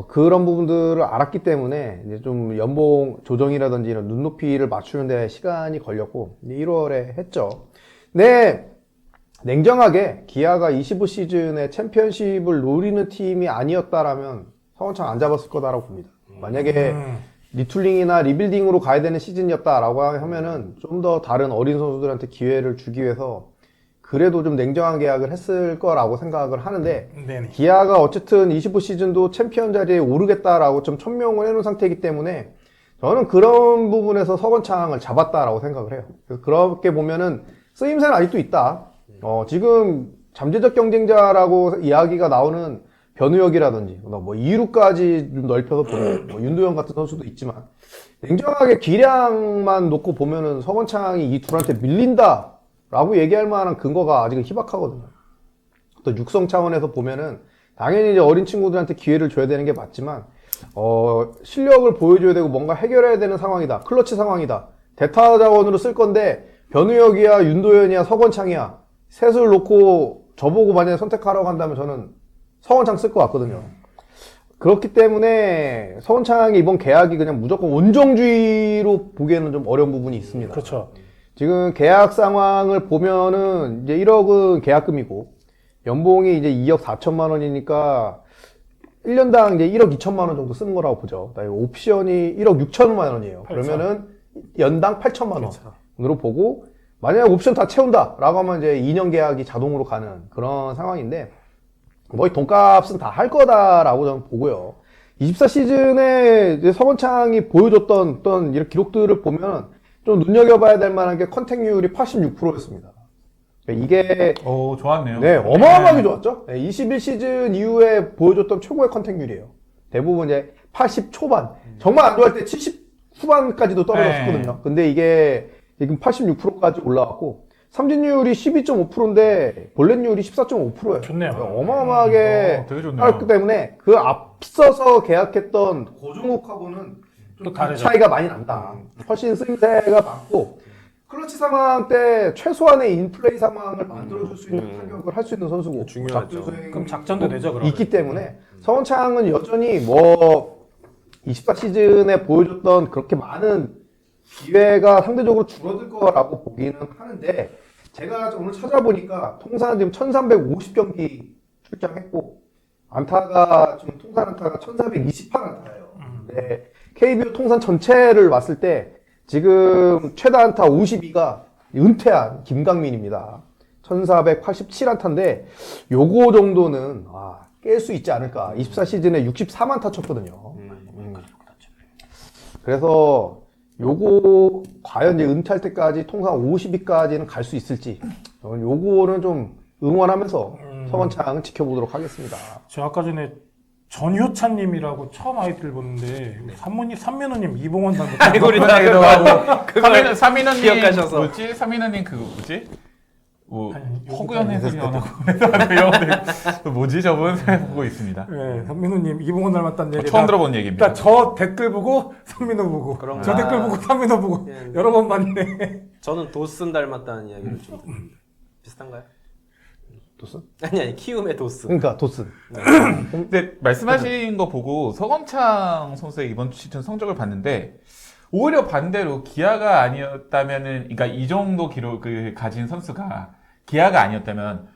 그런 부분들을 알았기 때문에 이제 좀 연봉 조정이라든지 이런 눈높이를 맞추는 데 시간이 걸렸고 1월에 했죠. 근데 냉정하게 기아가 25 시즌에 챔피언십을 노리는 팀이 아니었다라면 서건창 안 잡았을 거다라고 봅니다. 만약에 리툴링이나 리빌딩으로 가야 되는 시즌이었다라고 하면은 좀 더 다른 어린 선수들한테 기회를 주기 위해서 그래도 좀 냉정한 계약을 했을 거라고 생각을 하는데 네네. 기아가 어쨌든 25 시즌도 챔피언 자리에 오르겠다라고 좀 천명을 해놓은 상태이기 때문에 저는 그런 부분에서 서건창을 잡았다라고 생각을 해요. 그래서 그렇게 보면은 쓰임새는 아직도 있다. 지금 잠재적 경쟁자라고 이야기가 나오는 변우혁이라든지 뭐 2루까지 좀 넓혀서 보면 뭐 윤도현 같은 선수도 있지만 냉정하게 기량만 놓고 보면은 서건창이 이 둘한테 밀린다라고 얘기할 만한 근거가 아직은 희박하거든요. 또 육성 차원에서 보면은 당연히 이제 어린 친구들한테 기회를 줘야 되는 게 맞지만 실력을 보여줘야 되고 뭔가 해결해야 되는 상황이다. 클러치 상황이다. 대타 자원으로 쓸 건데 변우혁이야 윤도현이야 서건창이야 셋을 놓고 저보고 만약에 선택하라고 한다면 저는 서건창 쓸 것 같거든요. 그렇기 때문에 서건창이 이번 계약이 그냥 무조건 온정주의로 보기에는 좀 어려운 부분이 있습니다. 그렇죠. 지금 계약 상황을 보면은 이제 1억은 계약금이고 연봉이 이제 2억 4천만 원이니까 1년당 이제 1억 2천만 원 정도 쓰는 거라고 보죠. 그다음에 옵션이 1억 6천만 원이에요. 그러면은 연당 8천만 원으로 보고 만약에 옵션 다 채운다라고 하면 이제 2년 계약이 자동으로 가는 그런 상황인데 거의 돈값은 다 할 거다라고 저는 보고요. 24 시즌에 이제 서건창이 보여줬던 어떤 이런 기록들을 보면 좀 눈여겨봐야 될 만한 게 컨택률이 86%였습니다. 이게 좋았네요. 네, 어마어마하게 좋았죠. 21 시즌 이후에 보여줬던 최고의 컨택률이에요. 대부분 이제 80 초반, 정말 안 좋아할 때 70 후반까지도 떨어졌었거든요. 근데 이게 지금 86%까지 올라왔고 삼진율이 12.5%인데 볼넷율이 14.5%예요. 좋네요. 어마어마하게 되게 좋네요. 하기 때문에 그 앞서서 계약했던 고종욱하고는 또 다르죠. 차이가 많이 난다. 훨씬 쓰임새가 많고 클러치 상황 때 최소한의 인플레이 상황을 만들어줄 수 있는 타격을 할 수 있는 선수고 중요하죠. 작전 수행이 그럼 작전도 되죠, 그러면. 있기 때문에 서원창은 여전히 뭐 24 시즌에 보여줬던 그렇게 많은 기회가 상대적으로 줄어들 거라고 보기는 하는데 제가 오늘 찾아보니까 통산 지금 1350경기 출장했고 안타가 지금 통산 안타가 1428안타예요. 네, KBO 통산 전체를 봤을 때 지금 최다 안타 52가 은퇴한 김강민입니다. 1487안타인데 요거 정도는 깰 수 있지 않을까. 24 시즌에 64만타 쳤거든요. 그래서 요거 과연 이제 은퇴할 때까지 통산 50위까지는 갈 수 있을지 저는 요거는 좀 응원하면서 서건창 지켜보도록 하겠습니다. 제가 아까 전에 전효찬님이라고 처음 아이디를 보는데 삼민호님 이봉원 닮은 알고리즘도 하고 삼인호님 기억하셔서. 뭐지? 삼인호님 그거 뭐지? 뭐 아니, 허구현 해설위원하고 해설위원들 뭐지 저분 보고 있습니다. 네, 삼민호님 이봉원 닮았다는 얘기 처음 들어본 얘기입니다. 그러니까 저 댓글 보고 삼민호 보고 그런가? 저 댓글 보고 삼민호 보고 예. 여러 번 봤네. 저는 도슨 닮았다는 이야기를 좀 듣는데. 비슷한가요? 도슨? 아니 키움의 도슨. 그러니까 도슨. 근데 말씀하신 거 보고 서건창 선수의 이번 시즌 성적을 봤는데 오히려 반대로 기아가 아니었다면은 그러니까 이 정도 기록을 가진 선수가 기아가 아니었다면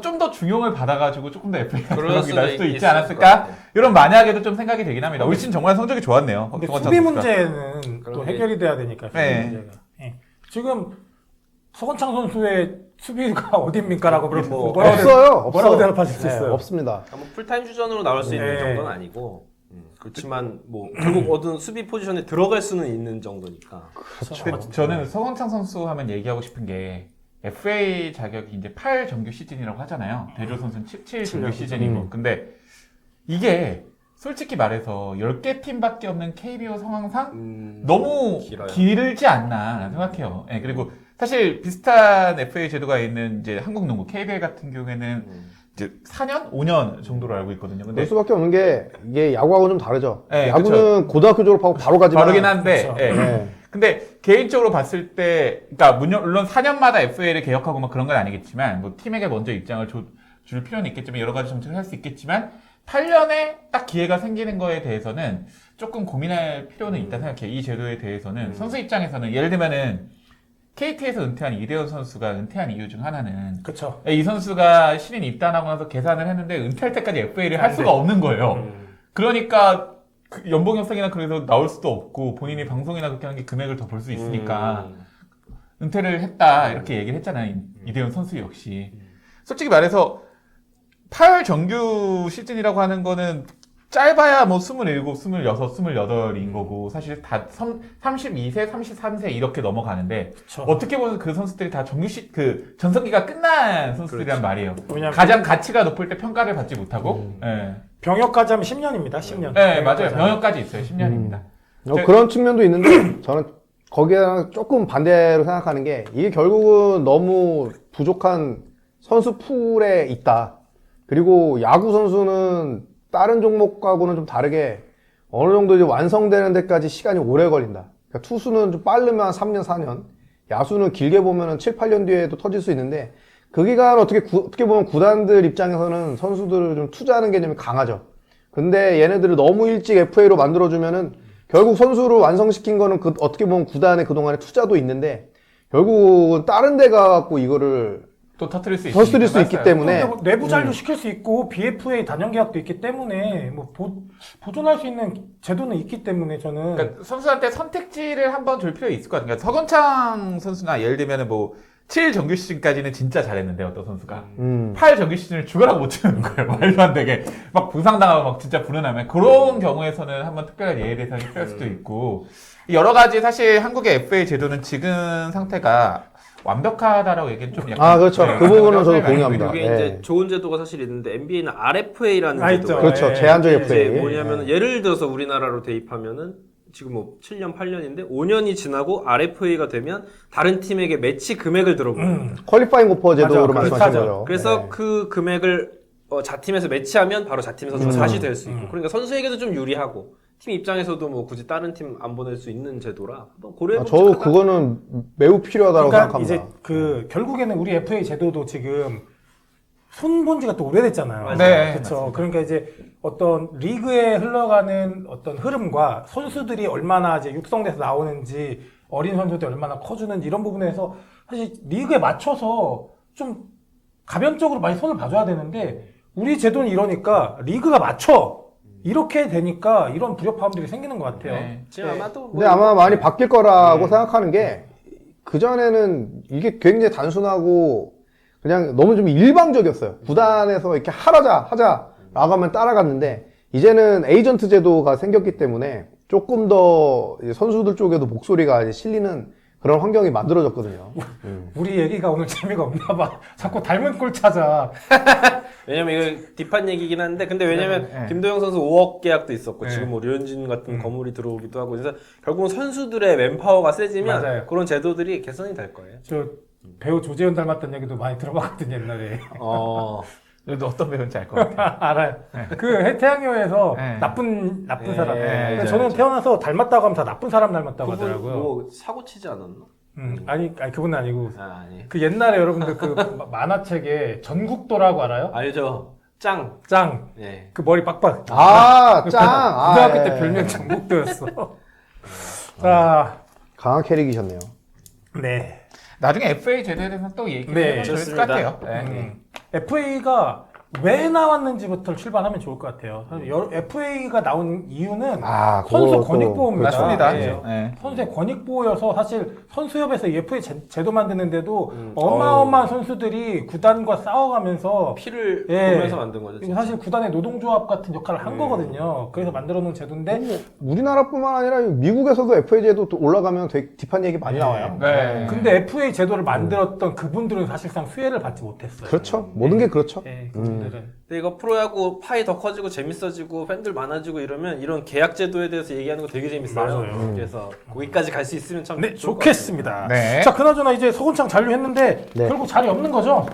좀 더 중용을 받아가지고 조금 더 FA가 그럴 들어가기 날 수도 수도 있지 있을 것 않았을까? 같아요. 이런 만약에도 좀 생각이 되긴 합니다. 올 시즌 정말 성적이 좋았네요. 근데 서건창 수비 선수가. 문제는 또 그런 게- 해결이 돼야 되니까 수비 네. 문제가. 예. 지금 서건창 선수의 수비가 어딥니까라고 뭐 없어요. 뭐라고 없어. 대답하실 수 네, 있어요. 없습니다. 뭐 풀타임 주전으로 나올 수 있는 네. 정도는 아니고 그렇지만 뭐 결국 어떤 수비 포지션에 들어갈 수는 있는 정도니까. 근데 저는 서건창 선수 하면 얘기하고 싶은 게 FA 자격이 이제 8 정규 시즌이라고 하잖아요. 대조 선수는 7 정규 시즌이고. 근데 이게 솔직히 말해서 10개 팀밖에 없는 KBO 상황상 너무 길어요. 길지 않나 생각해요. 예, 그리고 사실 비슷한 FA 제도가 있는 이제 한국 농구 KBL 같은 경우에는 이제 4년, 5년 정도로 알고 있거든요. 그럴 근데 수밖에 없는 게 이게 야구하고는 좀 다르죠. 네, 야구는 고등학교 졸업하고 바로 가지만 바르긴 한데, 그렇죠. 예. 네. 근데 개인적으로 봤을 때, 그러니까 물론 4년마다 FA를 개혁하고 막 그런 건 아니겠지만, 뭐 팀에게 먼저 입장을 줄 필요는 있겠지만 여러 가지 정책을 할 수 있겠지만 8년에 딱 기회가 생기는 거에 대해서는 조금 고민할 필요는 있다 생각해요. 이 제도에 대해서는 선수 입장에서는 예를 들면은 KT에서 은퇴한 이대현 선수가 은퇴한 이유 중 하나는 그렇죠. 이 선수가 신인 입단하고 나서 계산을 했는데 은퇴할 때까지 FA를 할 수가 없는 거예요. 그러니까 그 연봉 협상이나 그래서 나올 수도 없고 본인이 방송이나 그렇게 하는 게 금액을 더 벌 수 있으니까 은퇴를 했다 이렇게 얘기를 했잖아요. 이대현 선수 역시. 솔직히 말해서 8 정규 시즌이라고 하는 거는 짧아야 뭐 27, 26, 28인 거고 사실 다 32세, 33세 이렇게 넘어가는데 그쵸. 어떻게 보면 그 선수들이 다 그 전성기가 끝난 선수들이란 말이에요. 왜냐면 가장 가치가 높을 때 평가를 받지 못하고 예. 병역까지 하면 10년입니다. 10년. 네, 맞아요. 병역까지 있어요. 10년입니다. 그런 측면도 있는데 저는 거기랑 조금 반대로 생각하는 게 이게 결국은 너무 부족한 선수 풀에 있다. 그리고 야구 선수는 다른 종목하고는 좀 다르게 어느 정도 이제 완성되는 데까지 시간이 오래 걸린다. 그러니까 투수는 좀 빠르면 3년, 4년, 야수는 길게 보면은 7, 8년 뒤에도 터질 수 있는데 그 기간 어떻게 보면 구단들 입장에서는 선수들을 좀 투자하는 개념이 강하죠. 근데 얘네들을 너무 일찍 FA로 만들어주면은 결국 선수를 완성시킨 거는 어떻게 보면 구단의 그동안의 투자도 있는데 결국은 다른 데 가갖고 이거를 또 터뜨릴 수 터뜨릴 수 있으니까. 있기 때문에 내부 잔류 시킬 수 있고 BFA 단연 계약도 있기 때문에 뭐 보존할 수 있는 제도는 있기 때문에 저는 그러니까 선수한테 선택지를 한번 줄 필요 있을 것 같아요. 그러니까 서건창 선수나 예를 들면은 뭐 7 정규 시즌까지는 진짜 잘했는데 어떤 선수가 8 정규 시즌을 죽어라고 못 치는 거예요. 말도 안 되게 막 부상당하고 막 진짜 불운하면 그런 경우에서는 한번 특별한 예외 대상이 필요할 수도 있고 여러 가지 사실 한국의 FA 제도는 지금 상태가 완벽하다라고 얘기는 좀 약간 그렇죠. 그 부분은 저도 동의합니다. 이게 네. 이제 좋은 제도가 사실 있는데 NBA는 RFA라는 있죠. 제도가 그렇죠. 예, 제한적 예, 이제 FA. 뭐냐면 예를 들어서 우리나라로 대입하면은 지금 뭐 7년, 8년인데 5년이 지나고 RFA가 되면 다른 팀에게 매치 금액을 들어보는 퀄리파잉 오퍼 제도로 맞아, 말씀하신 비슷하죠. 거죠. 그래서 네. 그 금액을 자팀에서 매치하면 바로 자팀에서 다시 될 수 있고 그러니까 선수에게도 좀 유리하고 팀 입장에서도 뭐 굳이 다른 팀 안 보낼 수 있는 제도라 한번 고려해보면 저도 그거는 매우 필요하다고 그러니까 생각합니다. 이제 그 결국에는 우리 FA 제도도 지금 손본 지가 또 오래됐잖아요. 맞아요. 네, 그렇죠. 그러니까 이제 어떤 리그에 흘러가는 어떤 흐름과 선수들이 얼마나 이제 육성돼서 나오는지 어린 선수들이 얼마나 커주는지 이런 부분에서 사실 리그에 맞춰서 좀 가변적으로 많이 손을 봐줘야 되는데 우리 제도는 이러니까 리그가 맞춰 이렇게 되니까 이런 불협화음들이 생기는 것 같아요. 네. 지금 아마도 뭐 근데 아마 많이 바뀔 거라고 생각하는 게 그전에는 이게 굉장히 단순하고 그냥 너무 좀 일방적이었어요. 구단에서 이렇게 하자라고 하면 따라갔는데 이제는 에이전트 제도가 생겼기 때문에 조금 더 이제 선수들 쪽에도 목소리가 이제 실리는 그런 환경이 만들어졌거든요. 우리 얘기가 오늘 재미가 없나 봐. 자꾸 닮은 꼴 찾아. 왜냐면 이거 뒷판 얘기긴 한데 근데 왜냐면 네. 김도영 선수 5억 계약도 있었고 네. 지금 뭐 류현진 같은 거물이 들어오기도 하고 그래서 결국은 선수들의 맨파워가 세지면 맞아요. 그런 제도들이 개선이 될 거예요. 저 배우 조재현 닮았다는 얘기도 많이 들어봤거든요 옛날에. 너도 어떤 배우인지 알 것 같아. 알아요. 그 해태양요에서 네. 나쁜 네, 사람. 네, 근데 알죠, 저는 알죠. 태어나서 닮았다고 하면 다 나쁜 사람 닮았다고 그분 하더라고요. 뭐 사고 치지 않았나? 아니 그분은 아니고 아니 그 옛날에 여러분들 그 만화책에 전국도라고 알아요? 알죠. 짱. 짱. 예. 그 머리 빡빡. 아, 짱! 고등학교 아, 때 예. 별명 전국도였어. 자, 강한 캐릭이셨네요. 네. 나중에 FA 제도에 대해서 또 얘기해보면 네, 좋을 것 좋습니다. 같아요. 네. FA가 왜 나왔는지부터 출발하면 좋을 것 같아요. FA가 나온 이유는 아, 선수 그것도 권익보호입니다. 맞습니다. 네. 네. 선수의 권익보호여서 사실 선수협에서 FA 제도 만드는데도 어마어마한 선수들이 구단과 싸워가면서 피를 예. 보면서 만든 거죠. 이거 사실 구단의 노동조합 같은 역할을 한 거거든요. 그래서 만들어 놓은 제도인데 우리나라뿐만 아니라 미국에서도 FA 제도 또 올라가면 되게 딥한 얘기 많이 나와요. 네. 근데 FA 제도를 만들었던 그분들은 사실상 수혜를 받지 못했어요. 그렇죠. 모든 게 그렇죠. 네, 그분들은. 근데 이거 프로야구 파이 더 커지고 재밌어지고 팬들 많아지고 이러면 이런 계약 제도에 대해서 얘기하는 거 되게 재밌어요. 맞아요. 그래서 거기까지 갈 수 있으면 참 네, 좋을 것 좋겠습니다. 네. 자, 그나저나 이제 서건창 잔류했는데 네. 결국 자리 없는 거죠?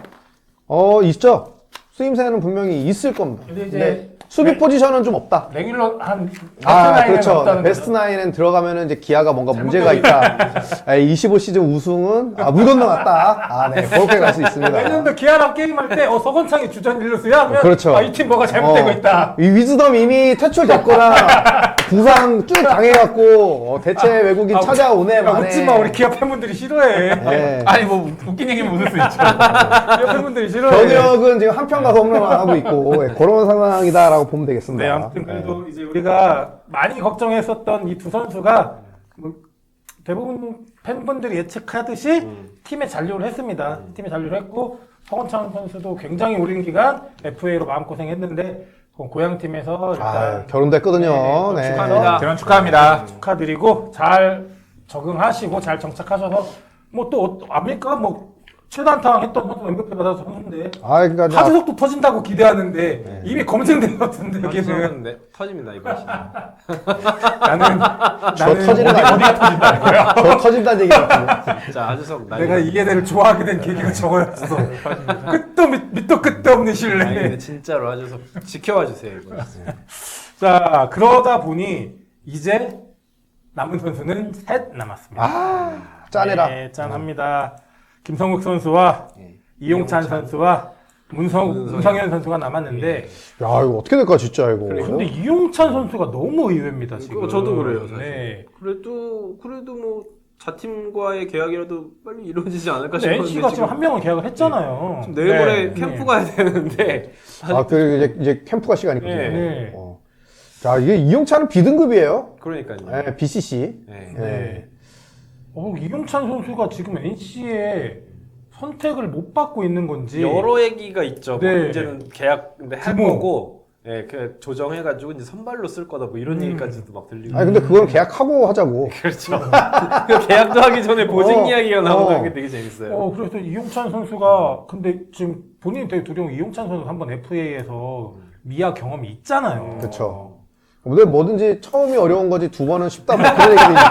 있죠. 쓰임새는 분명히 있을 겁니다. 근데 이제 네. 수비 포지션은 좀 없다. 레귤러 한 베스트 아, 나인은 그렇죠. 없다는 베스트 거죠? 나인엔 들어가면은 이제 기아가 뭔가 문제가 있다. 25시즌 우승은 물 건너갔다. 아, 네. 그렇게 갈 수 있습니다. 내년도 기아랑 게임할 때 서건창이 주전 일루수야 하면 그렇죠. 이 팀 뭐가 잘못되고 있다. 이 위즈덤 이미 퇴출됐거나 부상 쭉 당해갖고 대체 외국인 찾아오네 야, 만에. 웃지 마. 우리 기아 팬분들이 싫어해. 네. 아니 뭐 웃긴 얘기면 웃을 수 있죠. 기아 팬분들이 싫어해. 변혁은 지금 한편 가서 홈런을 하고 있고 그런 상황이다라고 보면 되겠습니다. 네, 아무튼 그래도 이제 우리가 많이 걱정했었던 이 두 선수가 뭐 대부분 팬분들이 예측하듯이 팀에 잔류를 했습니다. 팀에 잔류를 했고 서건창 선수도 굉장히 오랜 기간 FA로 마음고생했는데 고향팀에서 일단 결혼도 했거든요. 네, 네. 축하합니다. 결혼 축하합니다. 축하드리고 잘 적응하시고 잘 정착하셔서 뭐 또 압니까? 뭐 최단타 했던 선수 MVP 받아서 선수인데 그러니까 하주석도 터진다고 기대하는데 이미 검증된 것 같은데 여기는 여기는 네, 터집니다 이번 시즌. 나는 저 터지는 거 아니야? 터진다는 거야? 저 터진다는 얘기 같은데. 자 아주석 내가 이 얘네를 좋아하게 된 계기가 저거였어. 끝도 밑도 끝도 없는 아니 신뢰. 근데 진짜로 아주석 지켜봐 주세요 이거. 자 그러다 보니 이제 남은 선수는 셋 남았습니다. 짠해라. 네, 짠합니다. 김성욱 선수와 이용찬 선수와 문성현 선수가 남았는데 야, 이거 어떻게 될까, 진짜, 이거. 근데 이용찬 선수가 너무 의외입니다 지금. 저도 그래요 사실. 네. 그래도 뭐 자팀과의 계약이라도 빨리 이루어지지 않을까 근데 싶었는데 NC가 지금 한 명은 계약을 했잖아요. 지금 내일 모레 네. 캠프 가야 되는데 이제 캠프가 시간이거든요. 네. 네. 자, 이게 이용찬은 B등급이에요. 그러니까요. 네, BCC. 네. 네. 이용찬 선수가 지금 NC에 선택을 못 받고 있는 건지 여러 얘기가 있죠. 뭐 네. 이제는 계약 근데 할 규모. 거고, 예, 그 조정해가지고 이제 선발로 쓸 거다 뭐 이런 얘기까지도 막 들리고. 아니, 근데 그건 계약하고 하자고. 그렇죠. 그 계약도 하기 전에 보직 어, 이야기가 나오는 어. 게 되게 재밌어요. 그래서 이용찬 선수가 근데 지금 본인이 되게 두려운 게 이용찬 선수 한번 FA에서 미아 경험이 있잖아요. 그쵸. 근데 뭐든지 처음이 어려운 거지 두 번은 쉽다 뭐 그런 얘기도 있는데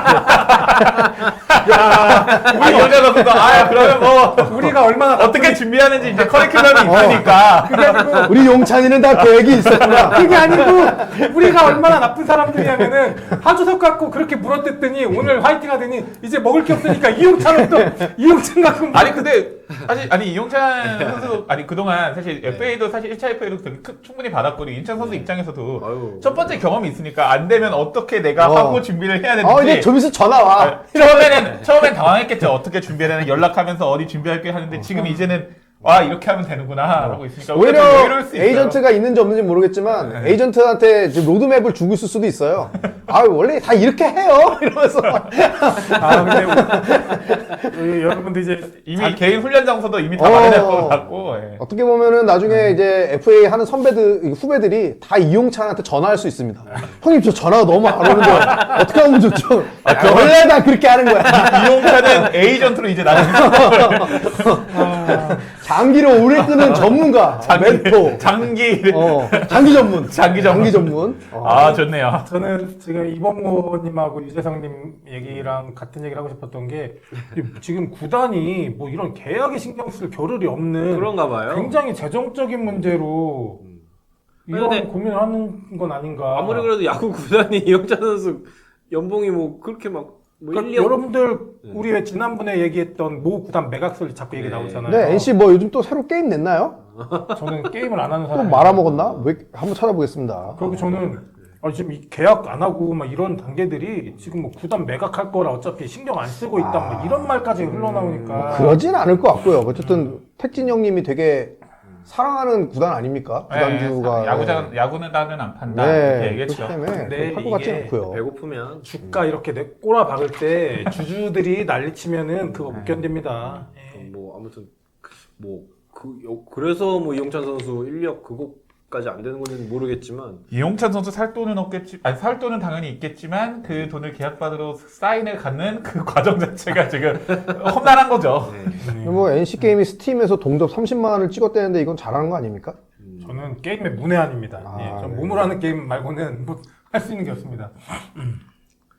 우리 여자 선수도 그러면 뭐 우리가 얼마나 어떻게 준비하는지 이제 커리큘럼이 있으니까. 그게 아니고 우리 용찬이는 다 계획이 있었구나. 그게 아니고 우리가 얼마나 나쁜 사람들이냐면은 하주석 갖고 그렇게 물어뜯더니 오늘 화이팅 하더니 이제 먹을 게 없으니까 이용찬은 또 이용찬 갖고 아니 근데 사실 이용찬 선수 그동안 사실 FA도 사실 1차 FA도 충분히 받았고 인천 선수 입장에서도 아유. 첫 번째 경험이 있으니까 안 되면 어떻게 내가 하고 준비를 해야 되는지 이제 좀 있으면 전화 와. 처음엔 당황했겠죠. 어떻게 준비해야 되나 연락하면서 어디 준비할게 하는데 지금 이제는 이렇게 하면 되는구나 하고 있으니까 오히려 좀 여유로울 수 있어요. 에이전트가 있는지 없는지 모르겠지만 에이전트한테 지금 로드맵을 주고 있을 수도 있어요. 원래 다 이렇게 해요 이러면서. 근데 여러분들 이제 이미 개인 훈련 장소도 이미 다 마련할 것 같고. 어떻게 보면은 나중에 이제 FA 하는 후배들이 다 이용찬한테 전화할 수 있습니다. 형님 저 전화가 너무 안 오는데 어떻게 하면 좋죠? 원래 다 그렇게 하는 거야. 이용찬은 에이전트로 이제 나가는 장기를 오래 끄는 전문가, 멘토, 장기 장기 전문, 장기 전문. 좋네요. 저는 지금 이범모님하고 유재성님 얘기랑 같은 얘기를 하고 싶었던 게 지금 구단이 뭐 이런 계약에 신경 쓸 겨를이 없는 그런가 봐요. 굉장히 재정적인 문제로 이런 근데 고민을 하는 건 아닌가. 아무리 그래도 야구 구단이 이영찬 선수 연봉이 뭐 그렇게 막 뭐 그러니까 1, 2억 여러분들 우리 왜 지난번에 얘기했던 모 구단 매각설 자꾸 얘기 나오잖아요. 네, NC 뭐 요즘 또 새로 게임 냈나요? 저는 게임을 안 하는 또 사람이 말아먹었나? 왜 한번 찾아보겠습니다. 그리고 저는 지금 이 계약 안 하고 막 이런 단계들이 지금 뭐 구단 매각할 거라 어차피 신경 안 쓰고 있다 막 이런 말까지 흘러나오니까 그러진 않을 것 같고요. 어쨌든 택진 형님이 되게 사랑하는 구단 아닙니까? 구단주가 야구는 나는 안 판다 네, 이렇게 얘기했죠. 그렇기 때문에 근데 할 것 같지 이게 않고요. 배고프면 주가 이렇게 꼬라 박을 때 주주들이 난리치면은 그거 못 견딥니다. 예. 뭐 아무튼 그래서 뭐 이영찬 선수 1력 그거까지 안 되는 건지는 모르겠지만 이용찬 선수 살 돈은 살 돈은 당연히 있겠지만 그 돈을 계약받으러 사인을 갖는 그 과정 자체가 지금 험난한 거죠. 뭐 NC 게임이 스팀에서 동접 30만 원을 찍었대는데 이건 잘하는 거 아닙니까? 저는 게임의 문외한입니다. 아, 전 네. 몸으로 하는 게임 말고는 뭐 할 수 있는 게 없습니다.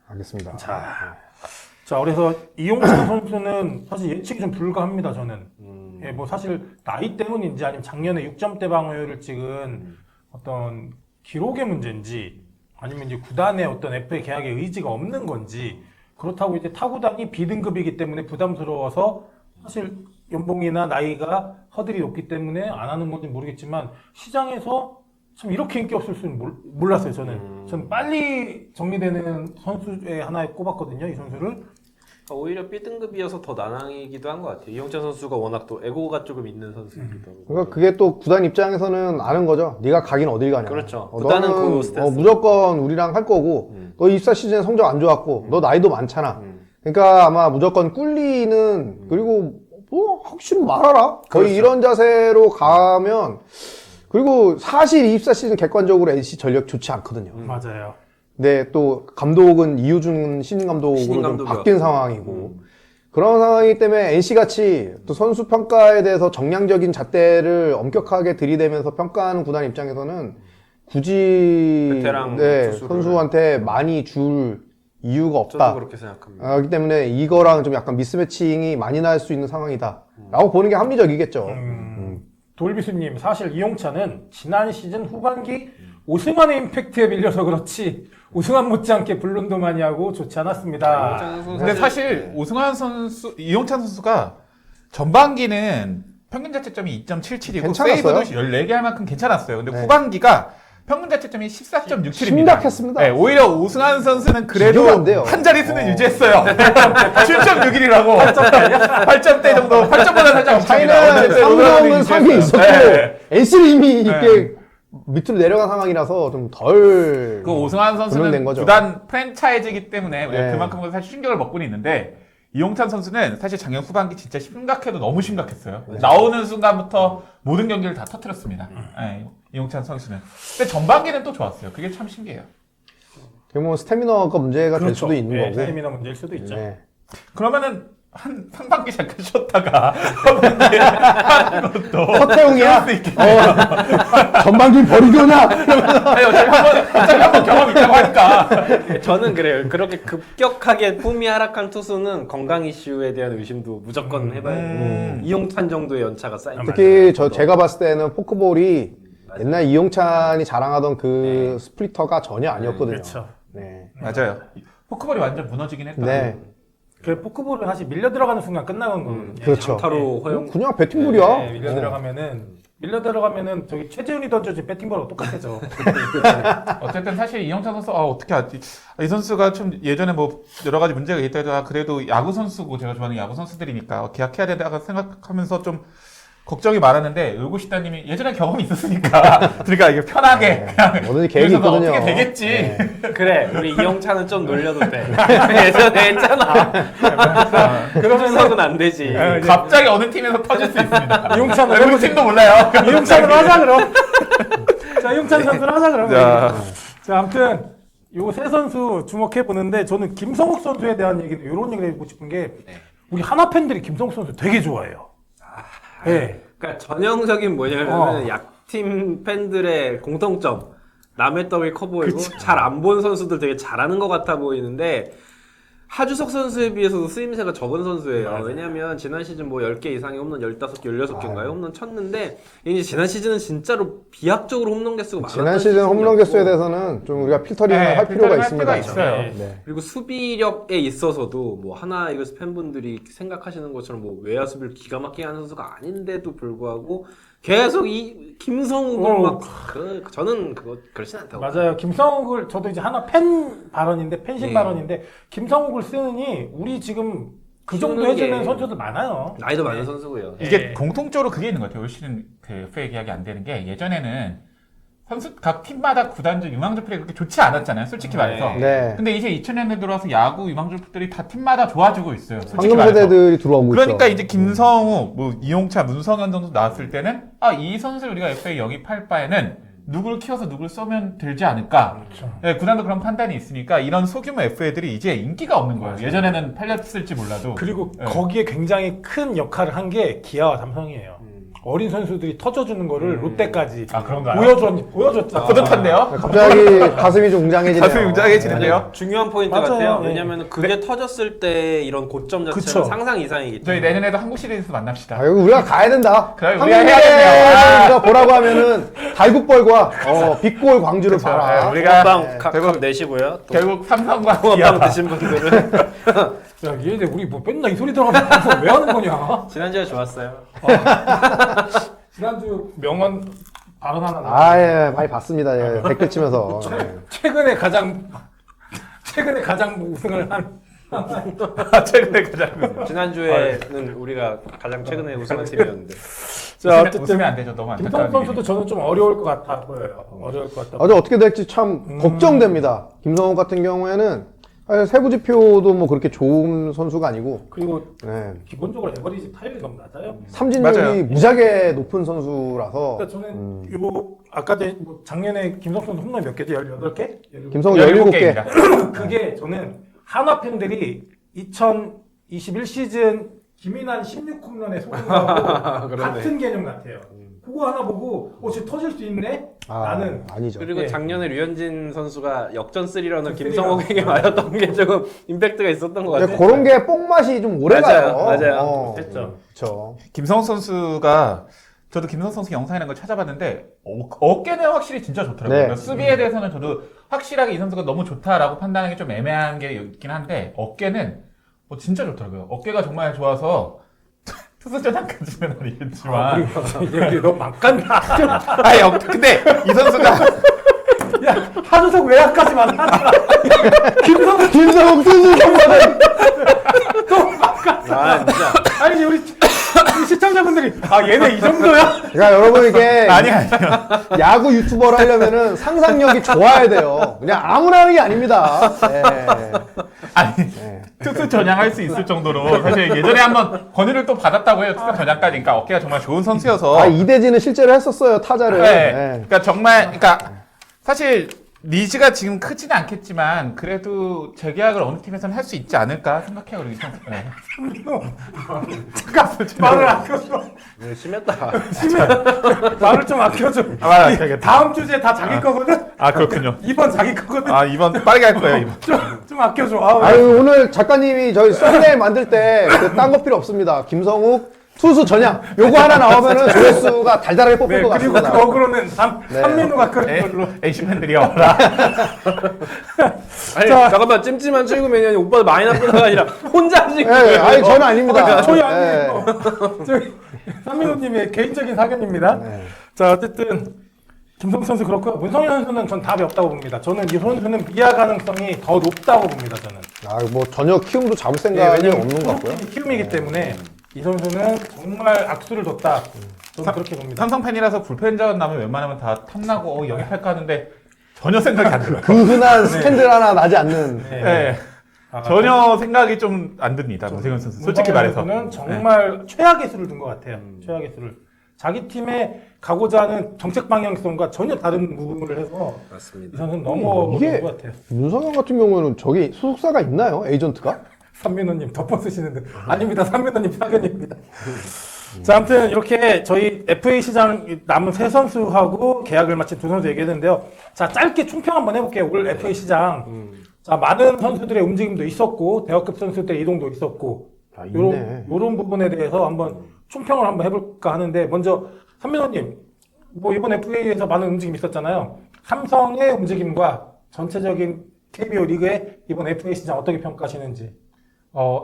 알겠습니다. 자, 그래서 이용찬 선수는 사실 예측이 좀 불가합니다. 저는. 예, 뭐 사실 나이 때문인지 아니면 작년에 6점대 방어율을 찍은 어떤 기록의 문제인지 아니면 이제 구단의 어떤 FA 계약에 의지가 없는 건지 그렇다고 이제 타구단이 B등급이기 때문에 부담스러워서 사실 연봉이나 나이가 허들이 높기 때문에 안 하는 건지 모르겠지만 시장에서 참 이렇게 인기 없을 수는 몰랐어요. 저는 빨리 정리되는 선수의 하나에 꼽았거든요. 이 선수를. 오히려 B등급이어서 더 난항이기도 한 것 같아요. 이영찬 선수가 워낙 또 에고가 조금 있는 선수이기도 하고. 그러니까 그게 또 구단 입장에서는 아는 거죠. 네가 가긴 어딜 가냐. 그렇죠. 구단은 너는 그 스탠스. 무조건 우리랑 할 거고 너 입사 시즌에 성적 안 좋았고 너 나이도 많잖아. 그러니까 아마 무조건 꿀리는 그리고 뭐 확실히 말하라. 거의 그렇죠. 이런 자세로 가면 그리고 사실 이 입사 시즌 객관적으로 NC 전력 좋지 않거든요. 맞아요. 근데 또 감독은 이호준 신인 감독으로 좀 감독이요. 바뀐 상황이고 그런 상황이기 때문에 NC같이 또 선수 평가에 대해서 정량적인 잣대를 엄격하게 들이대면서 평가하는 구단 입장에서는 굳이 베테랑 투수를. 선수한테 많이 줄 이유가 저도 없다. 그렇게 생각합니다. 그렇기 때문에 이거랑 좀 약간 미스매칭이 많이 날 수 있는 상황이다. 라고 보는 게 합리적이겠죠. 돌비수님, 사실 이용찬은 지난 시즌 후반기 오승환의 임팩트에 밀려서 그렇지 오승환 못지않게 불륜도 많이 하고 좋지 않았습니다. 이영찬 선수 근데 사실 이용찬 선수가 전반기는 평균 자책점이 2.77이고 괜찮았어요. 세이브도 14개 할 만큼 괜찮았어요. 근데 네. 후반기가 평균 자책점이 14.67입니다. 심각했습니다. 네, 오히려 오승환 선수는 그래도 비교한데요. 한 자릿수는 유지했어요. 7.61이라고. 8점대 정도, 8점보다 살짝 차이는 삼성은 상에 있었고 네. NC는 이미 이렇게 밑으로 내려간 상황이라서 좀 덜 그 오승환 분명된 선수는 거죠. 구단 프랜차이즈이기 때문에 우리가 네. 그만큼 사실 충격을 먹고는 있는데 이용찬 선수는 사실 작년 후반기 진짜 심각해도 너무 심각했어요. 나오는 순간부터 모든 경기를 다 터뜨렸습니다. 네, 이용찬 선수는. 근데 전반기는 또 좋았어요. 그게 참 신기해요. 뭐 스태미너가 문제가 될 그렇죠. 수도 있는 네, 거고. 스태미너 문제일 수도 있죠. 네. 그러면은 한 상반기 잠깐 쉬었다가 하는 것도 서태웅이야. 그럴 수 있겠네요. 전반기 버리고 오냐? 아니, 어차피 한번 경험 있다고 하니까. 저는 그래요. 그렇게 급격하게 폼이 하락한 투수는 건강 이슈에 대한 의심도 무조건 해봐야 돼요. 이용찬 정도의 연차가 쌓이면 특히 제가 봤을 때는 포크볼이 옛날 이용찬이 자랑하던 그 스플리터가 전혀 아니었거든요. 그렇죠. 네. 맞아요. 포크볼이 완전 무너지긴 했다. 네. 그 포크볼은 사실 밀려 들어가는 순간 끝나는 거거든요. 그렇죠. 장타로 허용. 그냥 배팅볼이야. 네, 밀려 들어가면은 저기 최재훈이 던져준 배팅볼하고 똑같아져. 어쨌든 사실 이영찬 선수 어떻게 하지? 이 선수가 좀 예전에 뭐 여러 가지 문제가 있다 해도 그래도 야구 선수고 제가 좋아하는 야구 선수들이니까 계약해야 된다 생각하면서 좀 걱정이 많았는데 의구시다님이 예전에 경험이 있었으니까 그러니까 이게 편하게 그냥 뭐든지 계획이 여기서는 있거든요. 어떻게 되겠지. 네. 그래, 우리 이용찬은 좀 놀려도 돼. 예전에 했잖아. 그러면서는 안 되지. 갑자기 어느 팀에서 터질 수 있습니다. 이용찬은 외국 해보지. 팀도 몰라요. 이용찬으로 하자 그럼. 자, 이용찬 선수로 하자 그럼. 자, 아무튼 요 세 선수 주목해 보는데 저는 김성욱 선수에 대한 얘기, 이런 얘기를 해보고 싶은 게 우리 하나 팬들이 김성욱 선수 되게 좋아해요. 네. 그러니까 전형적인 뭐냐면 약팀 팬들의 공통점. 남의 떡이 커 보이고 잘 안 본 선수들 되게 잘하는 것 같아 보이는데 하주석 선수에 비해서도 쓰임새가 적은 선수예요. 맞아요. 왜냐면 지난 시즌 뭐 10개 이상의 홈런 15개, 16개인가요? 홈런 쳤는데 이제 지난 시즌은 진짜로 비약적으로 홈런 개수가 많았던 지난 시즌 홈런 시즌이었고 개수에 대해서는 좀 우리가 필터링을 할 필요가 있습니다. 있어요. 네. 그리고 수비력에 있어서도 뭐 하나 이글스 팬분들이 생각하시는 것처럼 뭐 외야 수비를 기가 막히게 하는 선수가 아닌데도 불구하고 계속 이 김성욱을 막 저는 그거 그렇진 않다고. 맞아요. 김성욱을 저도 이제 하나 팬 발언인데 팬심 발언인데 김성욱을 쓰느니 우리 지금 그 정도 쓰는 해주는 게 선수들 많아요. 나이도 많은 선수고요. 이게 공통적으로 그게 있는 것 같아요. 올 시즌 그 FA 계약이 안 되는 게 예전에는 선수 각 팀마다 구단주 유망주 플레이가 그렇게 좋지 않았잖아요. 솔직히 말해서. 네. 근데 이제 2000년대 들어와서 야구 유망주들이 다 팀마다 좋아지고 있어요. 솔직히 황금 말해서. 세대들이 들어오고 그러니까 있죠. 이제 김성우, 뭐 이용차, 문성현 선수 나왔을 때는 이 선수를 우리가 FA 영입할 바에는 누굴 키워서 누굴 쏘면 되지 않을까. 네, 구단도 그런 판단이 있으니까 이런 소규모 FA들이 이제 인기가 없는 거예요. 예전에는 팔렸을지 몰라도. 그리고 네. 거기에 굉장히 큰 역할을 한 게 기아와 삼성이에요. 어린 선수들이 터져주는 거를 롯데까지 그런가요? 보여줬잖아. 뿌듯한데요? 갑자기 가슴이 좀 웅장해지네요. 가슴이 웅장해지는데요? 중요한 포인트 맞아요. 같아요. 네. 왜냐면 그게 터졌을 때 이런 고점 자체는 그쵸. 상상 이상이기 저희 때문에. 내년에도 한국 시리즈에서 만납시다. 아, 여기 우리가 가야 된다. 그래, 한국 우리가 해야 되네요. 우리가 보라고 하면은 달국벌과 빅골 광주를 그쵸. 봐라. 네, 우리가 밥 결국- 내시고요. 또 결국 삼성과 붕어빵 기아. 드신 분들은 야, 얘네 우리 뭐 맨날 이 소리 들어가면 방송 왜 하는 거냐? 지난주에 좋았어요. 지난주 명언 발언 하나 나왔어요. 아, 예, 많이 봤습니다. 예, 댓글 치면서. 네. 최근에 가장 우승을 한 최근에 가장. 지난주에는 우리가 가장 최근에 우승한 팀이었는데. 자, 어쨌든 웃으면 안 되죠. 너무 김성욱 안타까운 선수도 저는 좀 어려울 것 같아 보여요. 어려울 것 같다. 아주 어떻게 될지 참 걱정됩니다. 김성훈 같은 경우에는 사실 세부 지표도 뭐 그렇게 좋은 선수가 아니고, 그리고 네. 기본적으로 에버리지 타율이 너무 낮아요. 삼진율이 맞아요. 무지하게 높은 선수라서 그러니까 저는 요 아까 뭐 작년에 김성욱 선수 홈런 몇 개죠? 18개? 김성훈 17개. 17개입니다. 그게 저는 한화 팬들이 2021 시즌 김인환 16홈런에 속는거하고 그러네. 같은 개념 같아요. 그거 하나 보고 쟤 터질 수 있네? 나는 아니죠. 그리고 예. 작년에 류현진 선수가 역전 3라운을 그 김성욱에게 맞았던 게 조금 임팩트가 있었던 것 같아요. 그런 게 뽕맛이 좀 오래 맞아요, 가요. 맞아요. 됐죠. 그렇죠. 김성욱 선수가 저도 김성욱 선수 영상이라는 걸 찾아봤는데 어깨는 확실히 진짜 좋더라고요. 네. 그러니까 수비에 대해서는 저도 확실하게 이 선수가 너무 좋다라고 판단하기 좀 애매한 게 있긴 한데 어깨는 진짜 좋더라고요. 어깨가 정말 좋아서 투수전향까지는 아니겠지만 우리 너 막 간다. 근데 이 선수가 야, 한우석 외야까지만 하자. 김성욱 선수 선발은 아 진짜. 아니, 우리 시청자분들이 얘네 이 정도야? 그러니까 여러분 이게 아니요. 야구 유튜버를 하려면은 상상력이 좋아야 돼요. 그냥 아무나 하는 게 아닙니다. 네. 아니 투수 전향할 수 있을 정도로 사실 예전에 한번 권유를 또 받았다고 해요. 투수 전향까지. 그러니까 어깨가 정말 좋은 선수여서 이대진은 실제로 했었어요 타자를. 네. 네. 그러니까 정말, 그러니까 사실 니즈가 지금 크지는 않겠지만 그래도 재계약을 어느 팀에서는 할 수 있지 않을까 생각해요. 우리 선수. 네. 잠깐 말을 아껴줘. 심했다. 말을 좀 아껴줘. 다음 주제 다 자기 거거든. 아 그렇군요. 이번 자기 거거든. 아 이번 빠르게 할 거예요. 이번. 좀 아껴줘. 아우, 아유, 오늘 작가님이 저희 썸네일 만들 때 딴 거 필요 없습니다. 김성욱 투수 전향 요거 하나 나오면은 조회수가 달달하게 뽑힐 네, 것 그리고 같습니다. 그 어그로는 삼민우가 그런 걸로. 에이시팬들이 와라. 아니 자. 잠깐만 찜찜한 최고 매니아니 오빠도 많이 나쁘다가 아니라 혼자 하신 네, 거예요. 아니 저는 아닙니다. 저희 네. 아니에요. 저희 삼민우님의 개인적인 사견입니다. 네. 자, 어쨌든 김성수 선수 그렇고 문성현 선수는 전 답이 없다고 봅니다. 저는 이 선수는 미아 가능성이 더 높다고 봅니다. 저는. 아, 뭐 전혀 키움도 잡을 생각이 없는 것 같고요. 키움이기 때문에 이 선수는 정말 악수를 뒀다. 저는 그렇게 봅니다. 삼성 팬이라서 불펜전 나면 웬만하면 다 탐나고 영입할까 하는데 전혀 생각이 안 들어요. 그 흔한 스캔들 하나 나지 않는. 네. 네. 전혀 생각이 좀 안 듭니다. 문세현 선수. 솔직히 말해서. 는 정말 최악의 수를 둔 것 같아요. 최악의 수를. 자기 팀에 가고자 하는 정책 방향성과 전혀 다른 부분을 해서 이 맞습니다. 선수는 너무 이게- 어려운 것 같아요. 문성현 같은 경우는 저기 소속사가 있나요? 에이전트가? 삼민호님 덮어 쓰시는데 아닙니다. 삼민호님 사견입니다. 자, 아무튼 이렇게 저희 FA 시장 남은 세 선수하고 계약을 마친 두 선수 얘기했는데요. 자, 짧게 총평 한번 해볼게요. 올 FA 시장. 자, 많은 선수들의 움직임도 있었고 대학급 선수들의 이동도 있었고 아, 있네. 요런 부분에 대해서 한번 총평을 한번 해볼까 하는데 먼저 삼민호님, 뭐 이번 FA에서 많은 움직임이 있었잖아요. 삼성의 움직임과 전체적인 KBO 리그의 이번 FA 시장 어떻게 평가하시는지.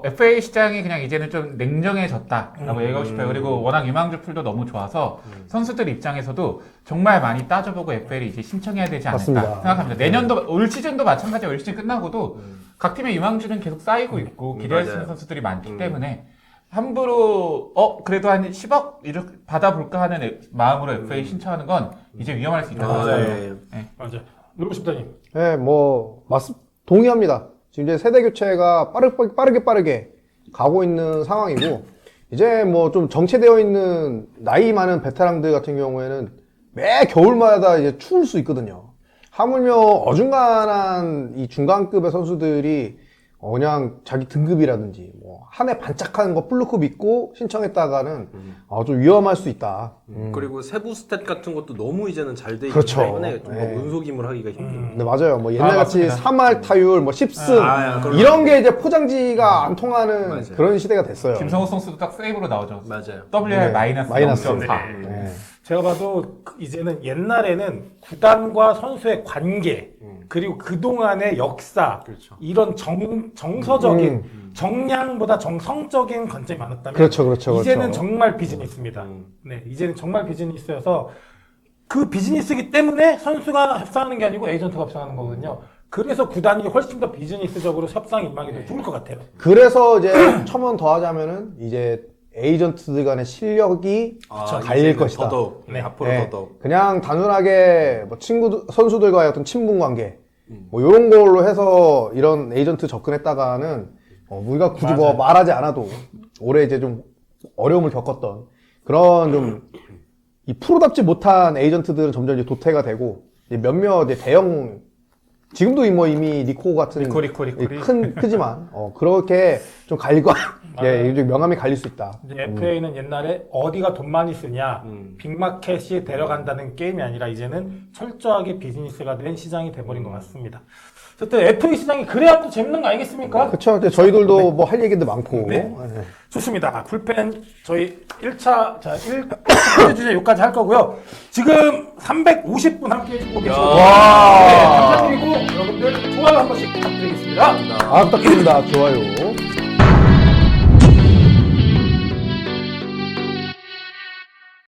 FA 시장이 그냥 이제는 좀 냉정해졌다라고 얘기하고 싶어요. 그리고 워낙 유망주 풀도 너무 좋아서 선수들 입장에서도 정말 많이 따져보고 FA를 이제 신청해야 되지 않을까 맞습니다. 생각합니다. 내년도 올 시즌도 마찬가지예요. 올 시즌 끝나고도 각 팀의 유망주는 계속 쌓이고 있고 기대할 수 있는 맞아요. 선수들이 많기 때문에 함부로 그래도 한 10억 이렇게 받아볼까 하는 마음으로 FA 신청하는 건 이제 위험할 수 있다고 맞아요. 생각해요. 맞아요. 누구십다님. 네, 뭐 동의합니다. 지금 이제 세대 교체가 빠르게 가고 있는 상황이고 이제 뭐 좀 정체되어 있는 나이 많은 베테랑들 같은 경우에는 매 겨울마다 이제 추울 수 있거든요. 하물며 어중간한 이 중간급의 선수들이 그냥 자기 등급이라든지 뭐 한 해 반짝하는 거 플루급 입고 신청했다가는 좀 위험할 수 있다. 그리고 세부 스탯 같은 것도 너무 이제는 잘 돼 있기 그렇죠. 때문에 좀 네. 운속임을 하기가 힘듭니다. 네, 맞아요. 뭐 옛날같이 맞습니다. 3할 타율, 뭐 10승 그런 이런 게 이제 포장지가 안 통하는 맞아요. 그런 시대가 됐어요. 김성호 선수도 딱 세이브로 나오죠. 맞아요. WR 네, 마이너스 마이너스. 0.4. 네. 제가 봐도 이제는 옛날에는 구단과 선수의 관계 그리고 그동안의 역사 그렇죠. 이런 정서적인 정량보다 정성적인 관점이 많았다면 그렇죠. 이제는 정말 비즈니스입니다. 네, 이제는 정말 비즈니스여서 그 비즈니스이기 때문에 선수가 협상하는 게 아니고 에이전트가 협상하는 거거든요. 그래서 구단이 훨씬 더 비즈니스적으로 협상 임하기 더 좋을 것 같아요. 그래서 이제 첨언 더 하자면은 이제 에이전트들 간의 실력이 갈릴 이제는 것이다. 더더욱. 네. 앞으로 네, 더더욱. 그냥 단순하게 뭐 선수들과의 어떤 친분 관계 뭐 이런 걸로 해서 이런 에이전트 접근했다가는 우리가 굳이 뭐 맞아요. 말하지 않아도 올해 이제 좀 어려움을 겪었던 그런 좀 이 프로답지 못한 에이전트들은 점점 이제 도태가 되고 이제 몇몇 이제 대형 지금도 뭐 이미 리코 같은 리코. 크지만 그렇게 좀 갈리고 예, 이제 명함이 갈릴 수 있다. 이제 FA는 옛날에 어디가 돈 많이 쓰냐 빅마켓이 데려간다는 게임이 아니라 이제는 철저하게 비즈니스가 된 시장이 돼버린 것 같습니다. 어쨌든 FA 시장이 그래야 또 재밌는 거 아니겠습니까? 그렇죠. 저희들도 뭐 할 얘기도 많고. 네. 네. 좋습니다. 불펜 저희 1차 1차 주제 여기까지 할 거고요. 지금 350분 함께 해주고 계시고 와. 감사드리고 여러분들 좋아요 한 번씩 부탁드리겠습니다. 부탁드립니다. 좋아요.